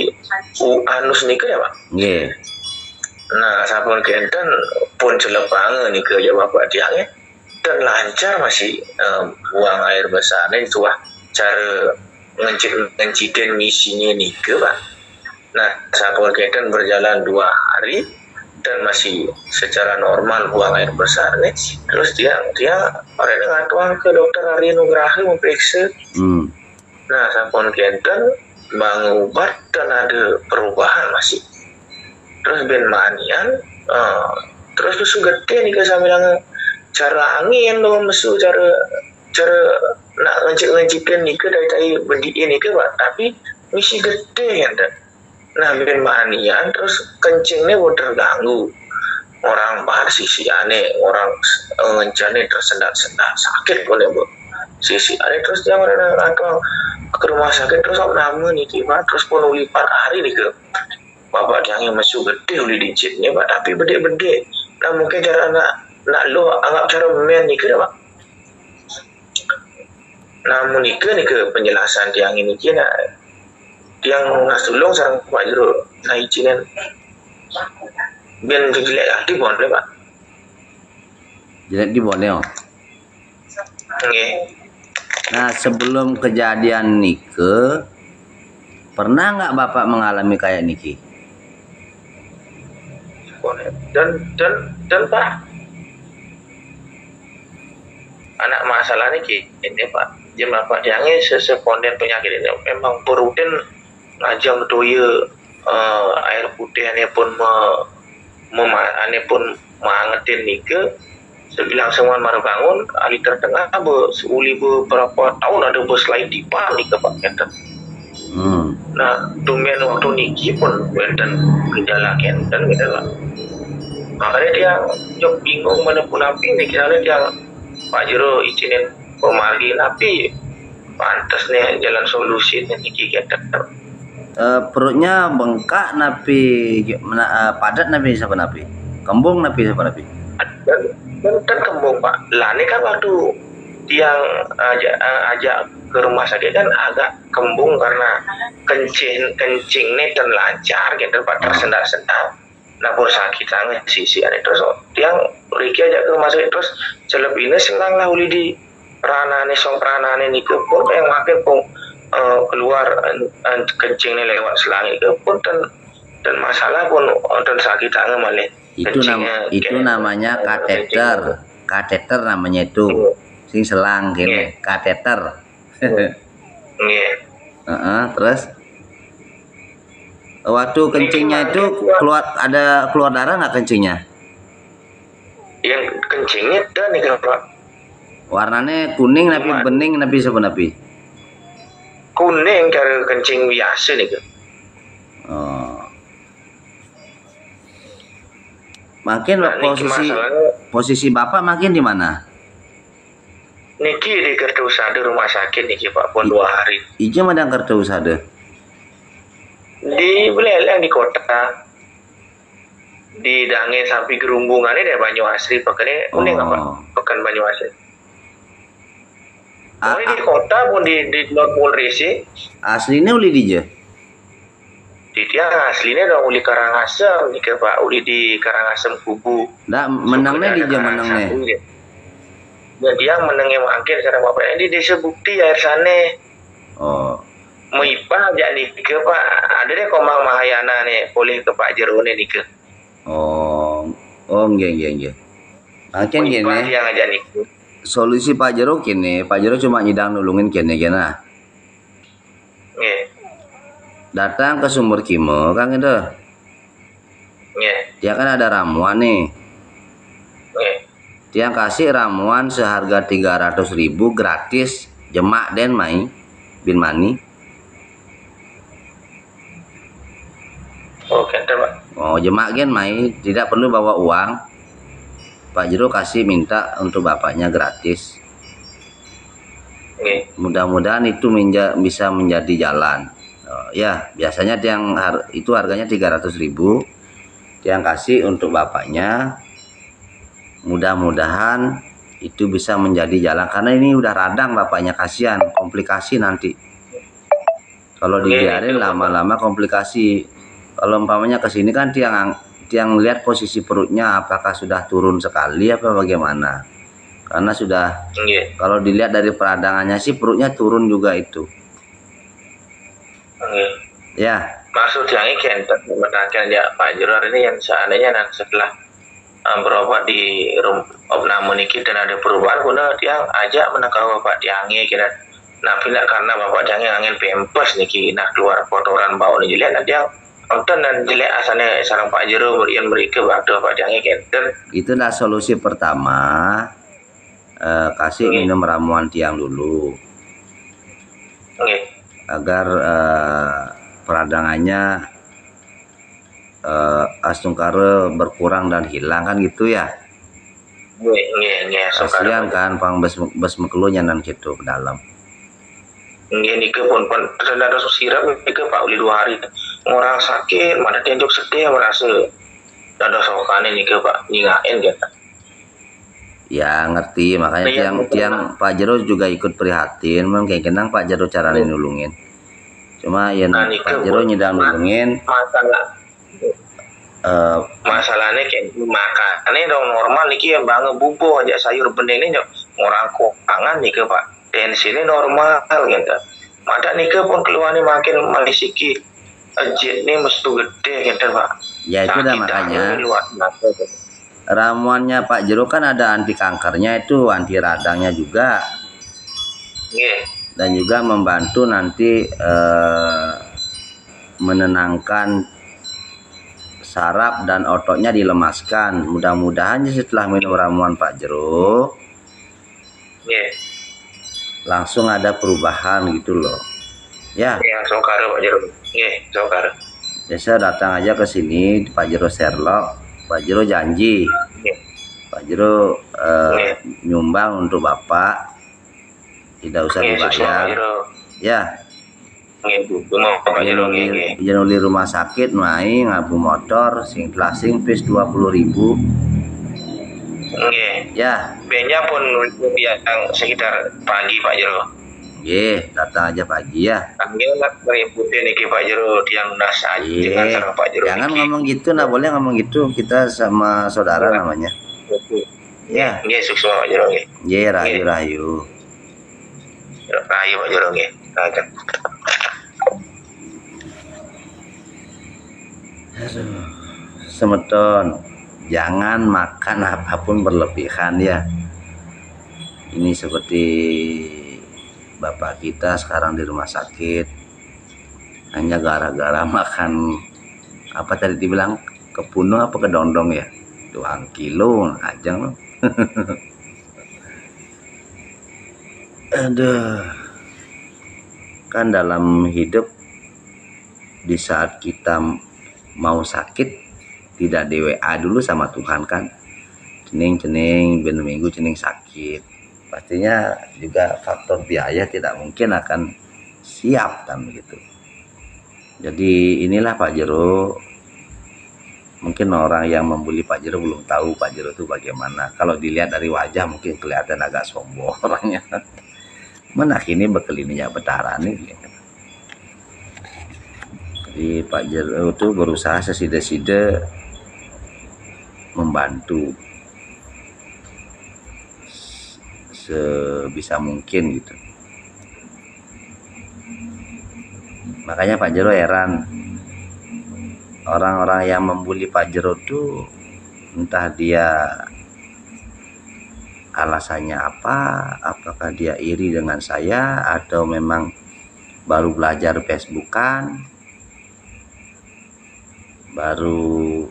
anus nih ke ya Pak. Nggih. Nah, sampun kenten pun celepange nih ke ya Bapak diangnya dan lancar masih buang air besarnya itu Wah cara ngencikin misinya nih ke Pak. Nah, sampun kenten berjalan 2 hari dan masih secara normal buang air besar nih. Terus dia orangnya ngatuang ke dokter Arya Nugraha memeriksa. Nah, sampun kenten mengubat dan ada perubahan masih. Terus ben manian, terus tuh gede nih ke sambilan cara angin dong mesu cara nak ngencikin nih ke dari bendiin nih ke Pak. Tapi misi gede ya Nah, bikin manian terus kencingnya udah terganggu. Orang bahar sisi aneh, orang ngencane tersendat-sendat sakit boleh Bu. Sisi aneh terus dia orang ke rumah sakit terus nama nih Pak terus pun uli 4 hari nih ke Bapak yang masuk gede uli dincitnya Pak tapi bede-bede. Nah mungkin cara nak lo anggap cara men nih ke Pak. Namun nih ke penjelasan yang ini kira yang nasulung sarang Pak Jero nah izinin biar jelek hati boleh Pak jelek di Borneo. Nah sebelum kejadian nike pernah nggak Bapak mengalami kayak niki? Dan Pak anak masalah niki ini Pak jam Bapak jangan seseponden penyakit ini memang berutin ngajang doya air putih ini pun mengangetin nike sebilang semua marah bangun ali tertengah seuli beberapa tahun ada selain di panik ke Pak Kenten. Nah tumben waktu niki pun dan gejala Kenten gitu Pak. Makanya dia jok bingung mana pun api nih kira dia Pak Jero izinin pemali tapi pantas nih jalan solusi niki Kenten. Perutnya bengkak napi padat napi siapa napi kembung napi siapa napi dan kembung Pak lah ini kan waktu yang ajak ke rumah sakit kan agak kembung karena kencingnya dan lancar gitu Pak tersendat-sendat nah pun sakit sangat sisi ada terus yang Riki ajak ke rumah sakit terus celep ini selang lah uli di peranane nih pun yang makin pun keluar kencingnya lewat selang itu pun dan masalah pun dan sakit tangan malah itu namanya kateter namanya itu sing selang gini kateter. Terus waktu kencingnya itu keluar darah nggak kencingnya? Yang kencingnya dan nih Pak warnanya kuning napi bening napi siapa napi kuning cara kencing biasa nih kan. Makin nah, posisi Bapak makin di mana? Niki di Kertausada rumah sakit niki Pak pun 2 hari. Ija madang Kertausada. Di Beleleng di kota. Di Dange sampai gerumbungannya dari Banyuasri pekane kuning apa? Pekan Banyuasri. Ini di kota pun di Lord Polresi. Aslinya uli di je? Di dia aslinya dong uli Karangasem, nih Pak uli di Karangasem Kubu. Nggak menangnya di je menangnya. Dan dia menangnya makin sekarang Bapak ini desa bukti air sana. Muipa aja nih ke Pak. Ada deh Komang Mahayana nih, boleh ke Pak Jero nih ke. Nggih. Makin gini. Yang aja nih. Solusi Pak Jero kini, Pak Jero cuma nyidang nulungin kini. Datang ke sumber kimo, Kang itu. Dia kan ada ramuan nih. Dia kasih ramuan seharga 300.000 gratis, jemak den mai bin mani. Jemak gen mai, tidak perlu bawa uang. Pak Jero kasih minta untuk bapaknya gratis. Mudah-mudahan itu bisa menjadi jalan. Ya biasanya itu harganya 300.000. Yang kasih untuk bapaknya mudah-mudahan itu bisa menjadi jalan, karena ini udah radang bapaknya, kasihan komplikasi nanti kalau dibiarin lama-lama komplikasi. Kalau umpamanya kesini kan tiang lihat posisi perutnya apakah sudah turun sekali apa bagaimana, karena sudah kalau dilihat dari peradangannya sih perutnya turun juga itu. Ya, maksud yang ini kan ya Pak Jero ini yang seandainya setelah berobat di opname niki dan ada perubahan guna tiang ajak menakau Bapak Tiangi kira. Nah, bila karena Bapak Tiangi angin pempes niki, nah keluar kotoran bau ni jelek, nah dia nonton dan jelek asalnya sarang Pak Jero berian mereka waktu Bapak Tiangi kenter. Itulah solusi pertama, kasih minum ramuan tiang dulu, agar peradangannya astungkara berkurang dan hilang kan gitu ya. Kasihan kan pang bes mekelunya nan gitu ke dalam. Ini ke pun ada sirap ke Pak uli 2 hari orang sakit mana tenjuk sedih merasa ada sokan ini ke Pak nyingain gitu. Ya ngerti, makanya tiang Pak Jero juga ikut prihatin, memang kayak kenang Pak Jero caranya nulungin. Cuma ya Pak Jero nyedang nulungin. Masalahnya kayak makannya dong normal nih ya banget bubuh aja sayur bening ini orang kokangan nih ke Pak. Tensi ini normal gitu. Mada nih ke pun keluarnya makin malisiki jet nih mesti gede gitu Pak. Ya itu dah makanya ramuannya Pak Jero kan ada anti kankernya, itu anti radangnya juga. Dan juga membantu nanti menenangkan saraf dan ototnya dilemaskan. Mudah-mudahan setelah minum ramuan Pak Jero langsung ada perubahan gitu loh. Ya. Sokara Pak Jero. Sokara. Biasa datang aja ke sini Pak Jero Sherlock. Pak Jero janji. Pak Jero nyumbang untuk Bapak. Tidak usah dibayar. Ya. Jenuli rumah sakit main ngabu motor sing plasing pis 20.000. Ya. Benya pun yang sekitar pagi Pak Jero. Datang aja pagi ya. Pak Jero yang nasa Pak Jero. Jangan ngomong gitu, nah boleh ngomong gitu, kita sama saudara namanya. Ya. Sukses Pak Jero. Rayu. Rayu Pak Jero Aduh, semeton, jangan makan apapun berlebihan ya. Ini seperti bapak kita sekarang di rumah sakit hanya gara-gara makan apa tadi dibilang kepunuh apa kedondong ya, 2 kilo aja loh. Aduh, kan dalam hidup di saat kita mau sakit tidak di WA dulu sama Tuhan kan, cening bener minggu cening sakit, pastinya juga faktor biaya tidak mungkin akan siap kan begitu. Jadi inilah Pak Jero, mungkin orang yang membuli Pak Jero belum tahu Pak Jero itu bagaimana. Kalau dilihat dari wajah mungkin kelihatan agak sombong orangnya. Menak ini bekelininya betaran nih. Jadi Pak Jero itu berusaha sesida-sida membantu sebisa mungkin gitu. Makanya Pak Jero heran, orang-orang yang membuli Pak Jero tuh entah dia alasannya apa, apakah dia iri dengan saya atau memang baru belajar Facebookan, baru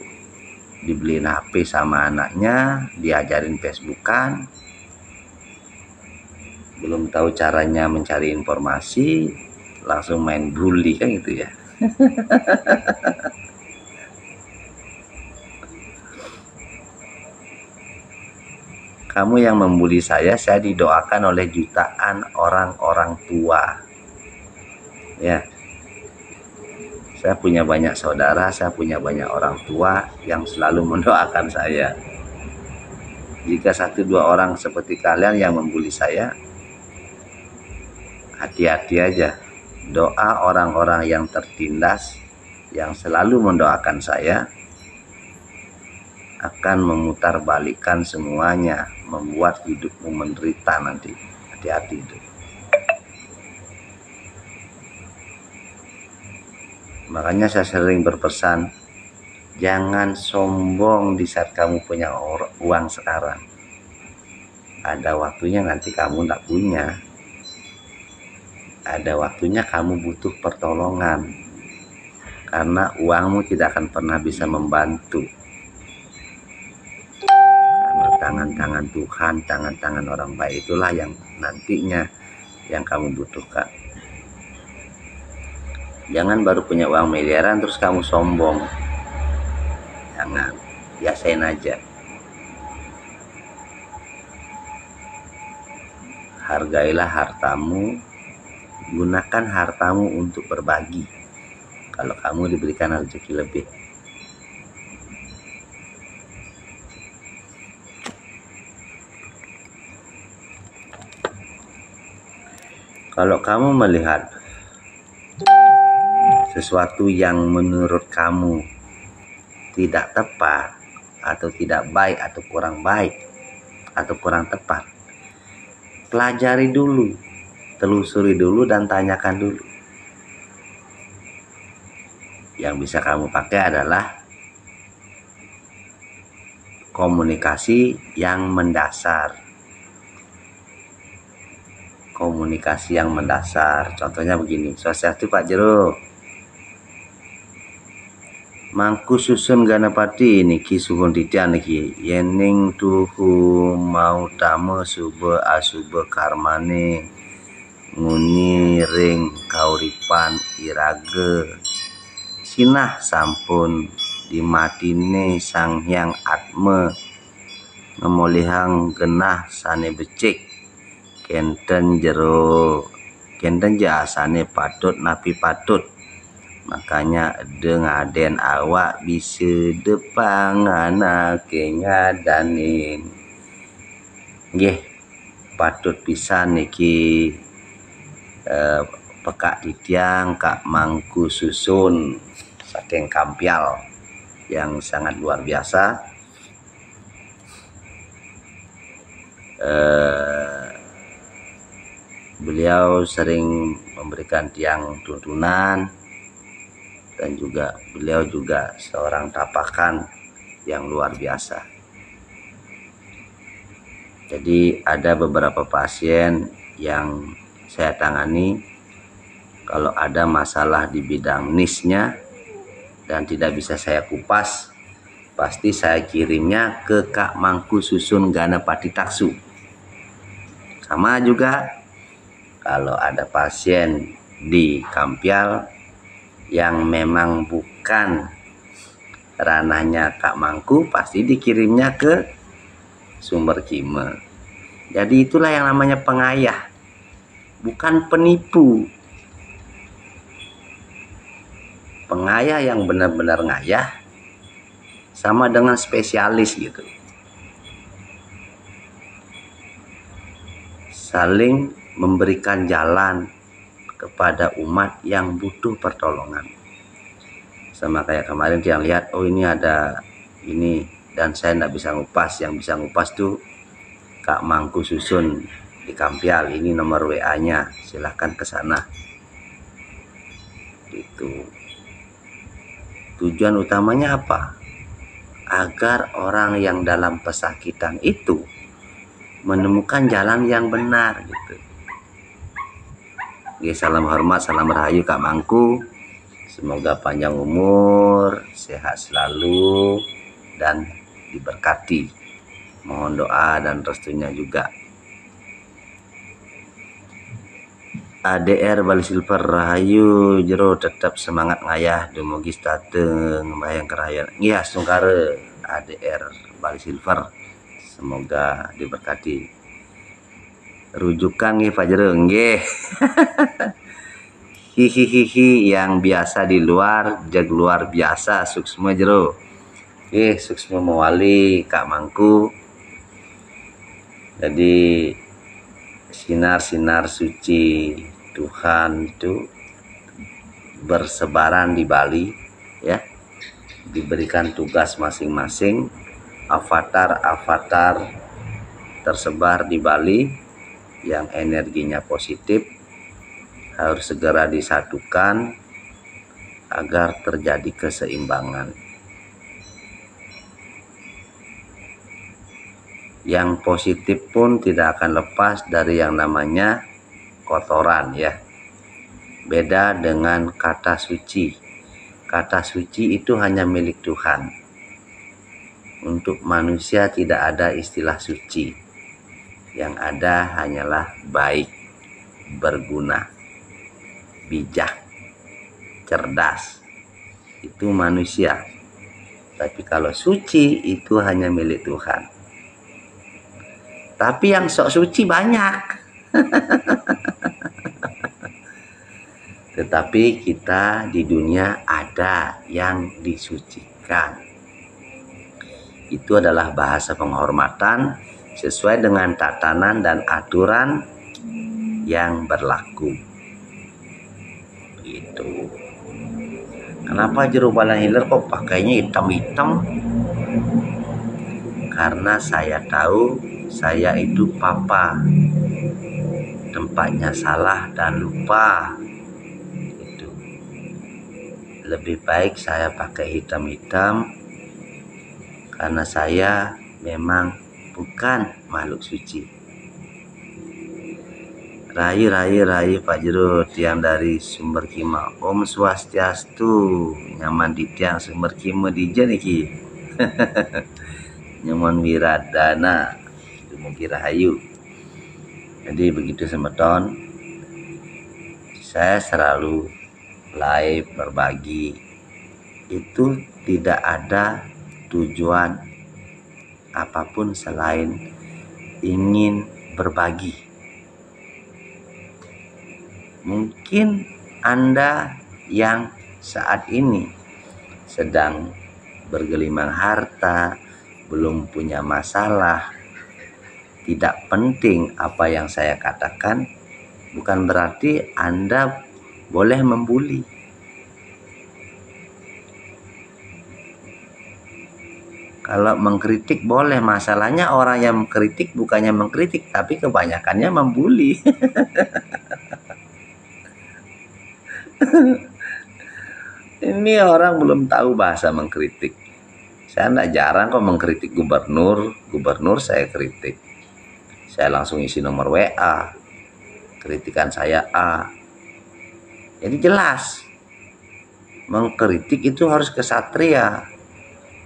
dibeliin HP sama anaknya, diajarin Facebookan, belum tahu caranya mencari informasi, langsung main bully kan gitu ya. Kamu yang membuli saya didoakan oleh jutaan orang-orang tua. Ya. Saya punya banyak saudara, saya punya banyak orang tua yang selalu mendoakan saya. Jika 1-2 orang seperti kalian yang membuli saya, hati-hati aja. Doa orang-orang yang tertindas, yang selalu mendoakan saya, akan memutarbalikkan semuanya, membuat hidupmu menderita nanti. Hati-hati itu. Makanya saya sering berpesan, jangan sombong di saat kamu punya uang sekarang. Ada waktunya nanti kamu tidak punya. Ada waktunya kamu butuh pertolongan. Karena uangmu tidak akan pernah bisa membantu. Karena tangan-tangan Tuhan, tangan-tangan orang baik itulah yang nantinya yang kamu butuhkan. Jangan baru punya uang miliaran terus kamu sombong. Jangan, biasain aja. Hargailah hartamu, gunakan hartamu untuk berbagi. Kalau kamu diberikan rezeki lebih. Kalau kamu melihat sesuatu yang menurut kamu tidak tepat atau tidak baik atau kurang baik atau kurang tepat, pelajari dulu, telusuri dulu dan tanyakan dulu. Yang bisa kamu pakai adalah komunikasi yang mendasar. Komunikasi yang mendasar. Contohnya begini, Swastiastu Pak Jero. Mangku susun ganapati niki suhun didian niki yening tuhu mau tame suba asuba karmane nguni ring kauripan irage sinah sampun dimatine sang hyang atme ngemolihang genah sane becik kenten jero kenten jasane patut napi patut. Makanya dengaden awak bisa depangan ngadanin. Nggih, patut pisan niki pekak didiang Kak Mangku Susun saking Kampial yang sangat luar biasa. Beliau sering memberikan tiang tuntunan. Dan juga beliau juga seorang tapakan yang luar biasa. Jadi ada beberapa pasien yang saya tangani, kalau ada masalah di bidang nisnya dan tidak bisa saya kupas, pasti saya kirimnya ke Kak Mangku Susun Ganapati Taksu. Sama juga kalau ada pasien di Kampial yang memang bukan ranahnya Kak Mangku, pasti dikirimnya ke Sumber Kime. Jadi itulah yang namanya pengayah, bukan penipu. Pengayah yang benar-benar ngayah sama dengan spesialis gitu. Saling memberikan jalan kepada umat yang butuh pertolongan. Sama kayak kemarin yang lihat, oh ini ada ini dan saya tidak bisa ngupas, yang bisa ngupas tuh Kak Mangku Susun di Kampial, ini nomor WA-nya, silahkan ke sana. Itu tujuan utamanya apa? Agar orang yang dalam pesakitan itu menemukan jalan yang benar gitu. Oke, salam hormat, salam rahayu Kak Mangku. Semoga panjang umur, sehat selalu, dan diberkati. Mohon doa dan restunya juga. ADR Bali Silver rahayu jero tetap semangat ngayah dumugi stateng bayang kerayan. Iya, sungkare ADR Bali Silver. Semoga diberkati. Rujukan nggih Pak Jero nggih. Hihihihi yang biasa di luar jag luar biasa suksma Jero. Suksma mewali Kak Mangku. Jadi sinar-sinar suci Tuhan itu bersebaran di Bali, ya. Diberikan tugas masing-masing, avatar-avatar tersebar di Bali yang energinya positif harus segera disatukan agar terjadi keseimbangan. Yang positif pun tidak akan lepas dari yang namanya kotoran, ya. Beda dengan kata suci. Kata suci itu hanya milik Tuhan. Untuk manusia tidak ada istilah suci. Yang ada hanyalah baik, berguna, bijak, cerdas. Itu manusia. Tapi kalau suci itu hanya milik Tuhan. Tapi yang sok suci banyak. Tetapi kita di dunia ada yang disucikan. Itu adalah bahasa penghormatan sesuai dengan tatanan dan aturan yang berlaku. Gitu. Kenapa jeruk bala hilir kok pakainya hitam-hitam? Karena saya tahu saya itu papa. Tempatnya salah dan lupa. Lebih baik saya pakai hitam-hitam karena saya memang bukan makhluk suci. Rayu Pak Jero, tiang dari Sumber Kima. Om Swastiastu, nyaman di tiang Sumber Kima di Jeniki. Nyaman wiradana, dumugi rahayu. Jadi begitu semeton, saya selalu live berbagi, itu tidak ada tujuan apapun selain ingin berbagi. Mungkin Anda yang saat ini sedang bergelimang harta, belum punya masalah, tidak penting apa yang saya katakan, bukan berarti Anda boleh membuli. Kalau mengkritik boleh, masalahnya orang yang mengkritik bukannya mengkritik, tapi kebanyakannya membuli. Ini orang belum tahu bahasa mengkritik. Saya tidak jarang kok mengkritik gubernur saya kritik. Saya langsung isi nomor WA, kritikan saya A. Jadi jelas, mengkritik itu harus kesatria.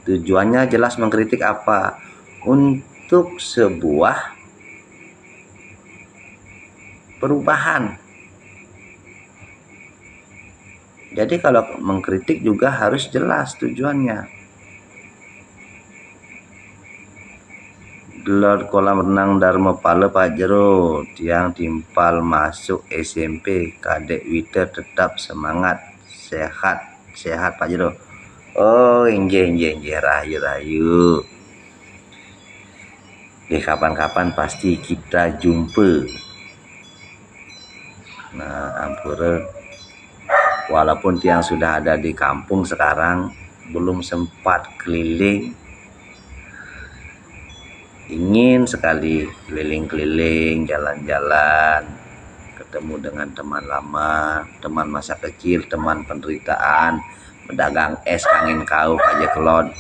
Tujuannya jelas, mengkritik apa? Untuk sebuah perubahan. Jadi kalau mengkritik juga harus jelas tujuannya. Gelar kolam renang Dharma Pala Pak Jero, tiang timpal masuk SMP, Kadek Wita tetap semangat, sehat Pak Jero. Oh, inje rayu. Kapan-kapan pasti kita jumpa. Nah, ampura, walaupun tiang sudah ada di kampung sekarang, belum sempat keliling. Ingin sekali keliling-keliling, jalan-jalan, ketemu dengan teman lama, teman masa kecil, teman penderitaan, pedagang es kangen kau aja kelon.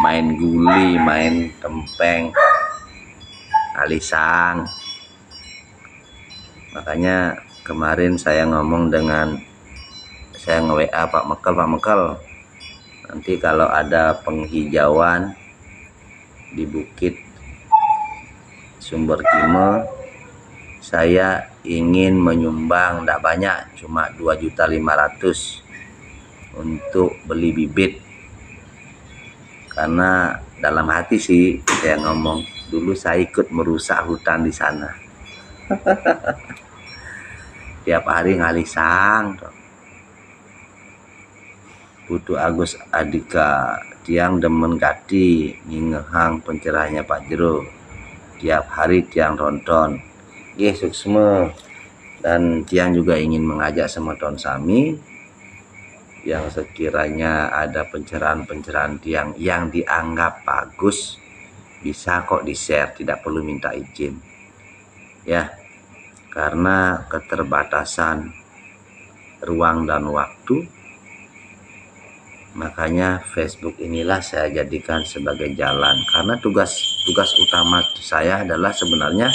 Main guli, main tempeng, alisang. Makanya kemarin saya ngomong dengan, saya nge-WA Pak Mekel, nanti kalau ada penghijauan di Bukit Sumber Kima, saya ingin menyumbang, tidak banyak, cuma 2.500.000 untuk beli bibit. Karena dalam hati sih saya ngomong, dulu saya ikut merusak hutan di sana. Tiap hari ngalisang, Putu Agus Adika, tiang demen gati ngingehang pencerahnya Pak Jero. Tiap hari tiang tonton. Nggih suksma. Dan tiang juga ingin mengajak semeton sami yang sekiranya ada pencerahan-pencerahan tiang yang dianggap bagus, bisa kok di-share, tidak perlu minta izin. Ya, karena keterbatasan ruang dan waktu, makanya Facebook inilah saya jadikan sebagai jalan. Karena tugas utama saya adalah sebenarnya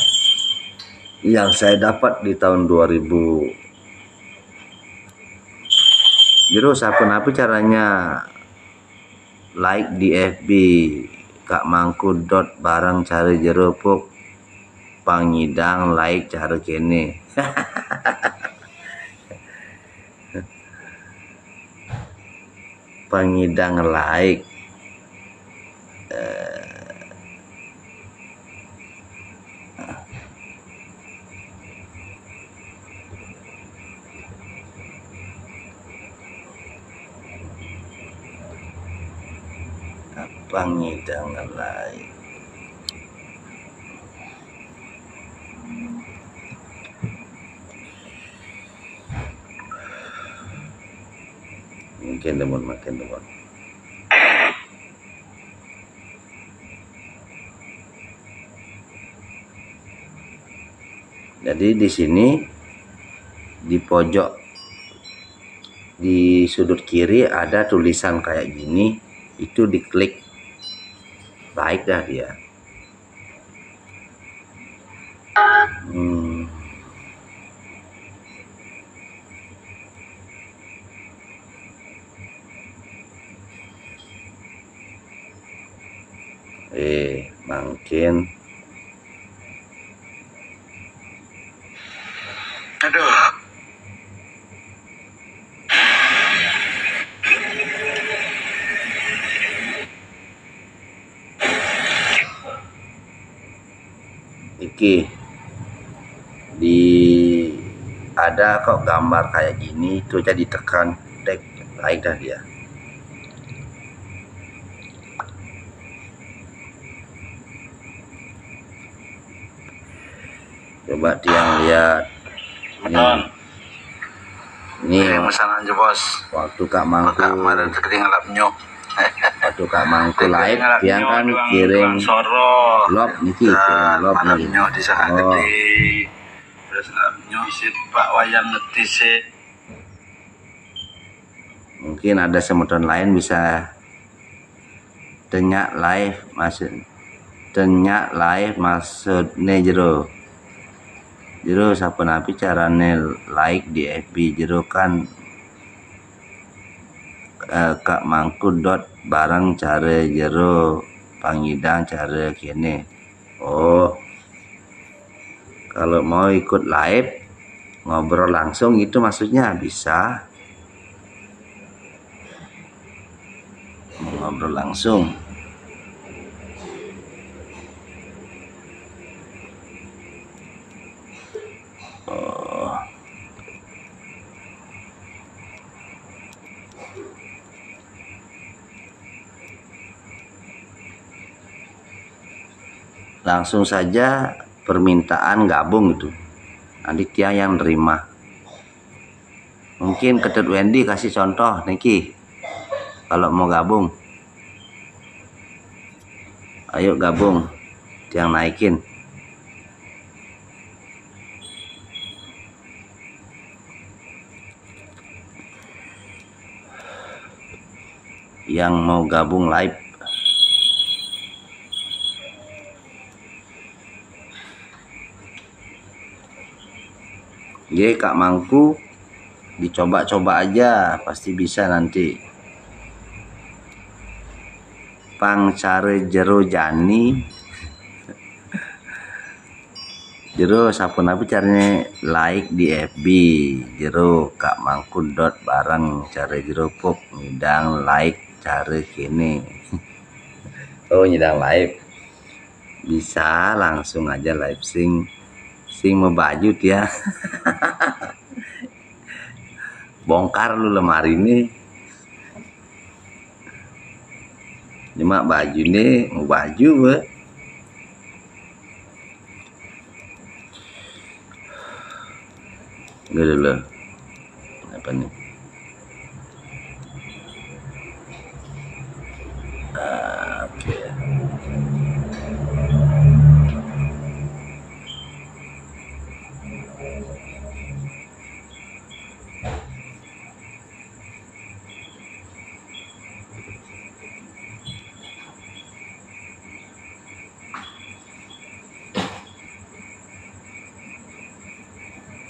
yang saya dapat di tahun 2000. Jero sapenapi caranya like di FB Kak Mangku barang cari jero pok pangidang like cara kene. Pangidang like pangidang like. Mungkin makin demun. Jadi di sini di pojok di sudut kiri ada tulisan kayak gini, itu diklik like dah dia. Mungkin Aduh. Iki ada kok gambar kayak gini, itu jadi tekan like dah dia. Coba tiang lihat ini Pesanan aja bos. waktu Kak Mangku waktu Kak Mangku live tiang kan kirim lop niki lop nih. Terus nyosit Pak wayang ngetis. Mungkin ada semeton lain bisa tenyak live maksudnya jero sapenapi carane like di FB jero kan Kak Mangku barang cara jero pangidang cara kene. Oh, kalau mau ikut live ngobrol langsung itu maksudnya bisa ngobrol langsung. Langsung saja permintaan gabung itu, nanti tiang yang nerima. Mungkin Ketut Wendy kasih contoh niki kalau mau gabung, ayo gabung, tiang naikin. Yang mau gabung live Kak Mangku dicoba-coba aja, pasti bisa nanti. Pang care jero jani jero sapunapi caranya like di FB jero Kak Mangku barang care jero pop ngidang like care kene. Oh, nyidang live bisa langsung aja live sing membajut ya. Bongkar lu lemari ini Cuma baju nih mau baju Enggak dulu. Apa nih? Oke.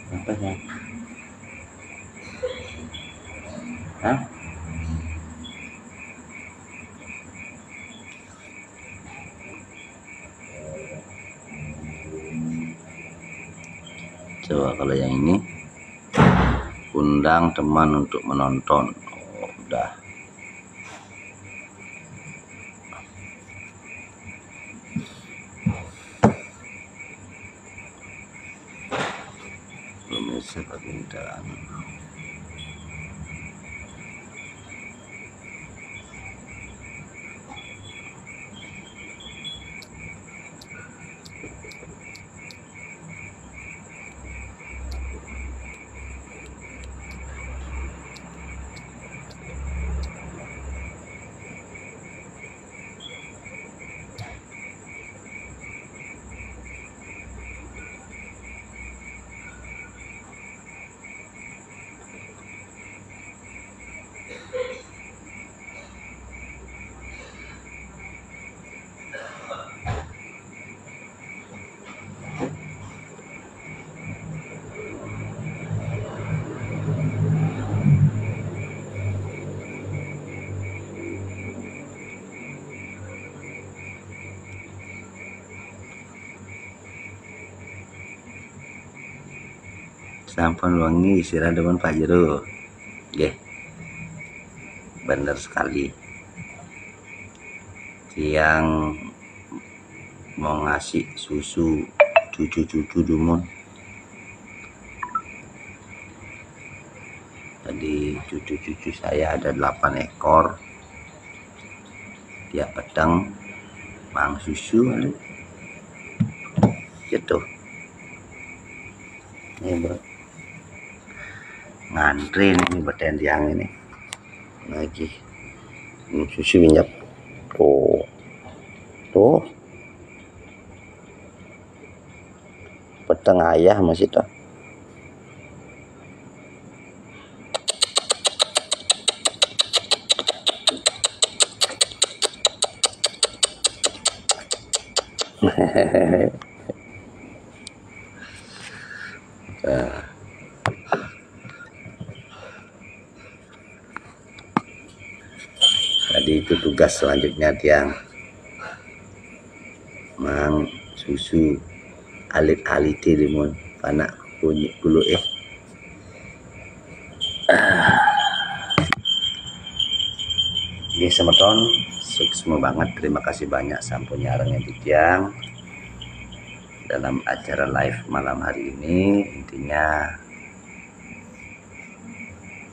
Apa ya? Hah? Coba kalau yang ini, undang teman untuk menonton. Oh, udah. Pemirsa permintaan. Sampun wangi istirahat depan Pak Jero. Nggih. Bener sekali. Yang mau ngasih susu cucu-cucu Dumon. Tadi cucu-cucu saya ada 8 ekor. Tiap petang mang susu gitu. Ini bro, ngantri nih bertendiang ini lagi susu minyak. Tuh petang ayah masih tuh. Nah. Tadi itu tugas selanjutnya tiang mang susu alit-alit limon panak kunyit dulu Ini semeton sukses banget, terima kasih banyak sampun nyarangnya di tiang dalam acara live malam hari ini. Intinya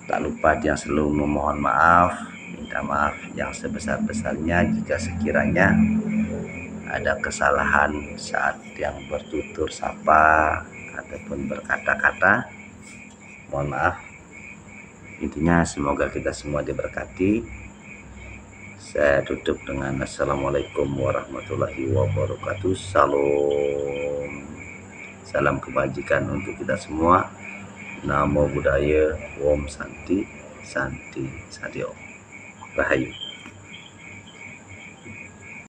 tak lupa yang selalu memohon maaf, minta maaf yang sebesar-besarnya jika sekiranya ada kesalahan saat yang bertutur sapa ataupun berkata-kata, mohon maaf. Intinya semoga kita semua diberkati. Saya tutup dengan assalamualaikum warahmatullahi wabarakatuh. Salam kebajikan untuk kita semua. Namo Buddhaya, Om Santi, Santi Sadio, Rahayu.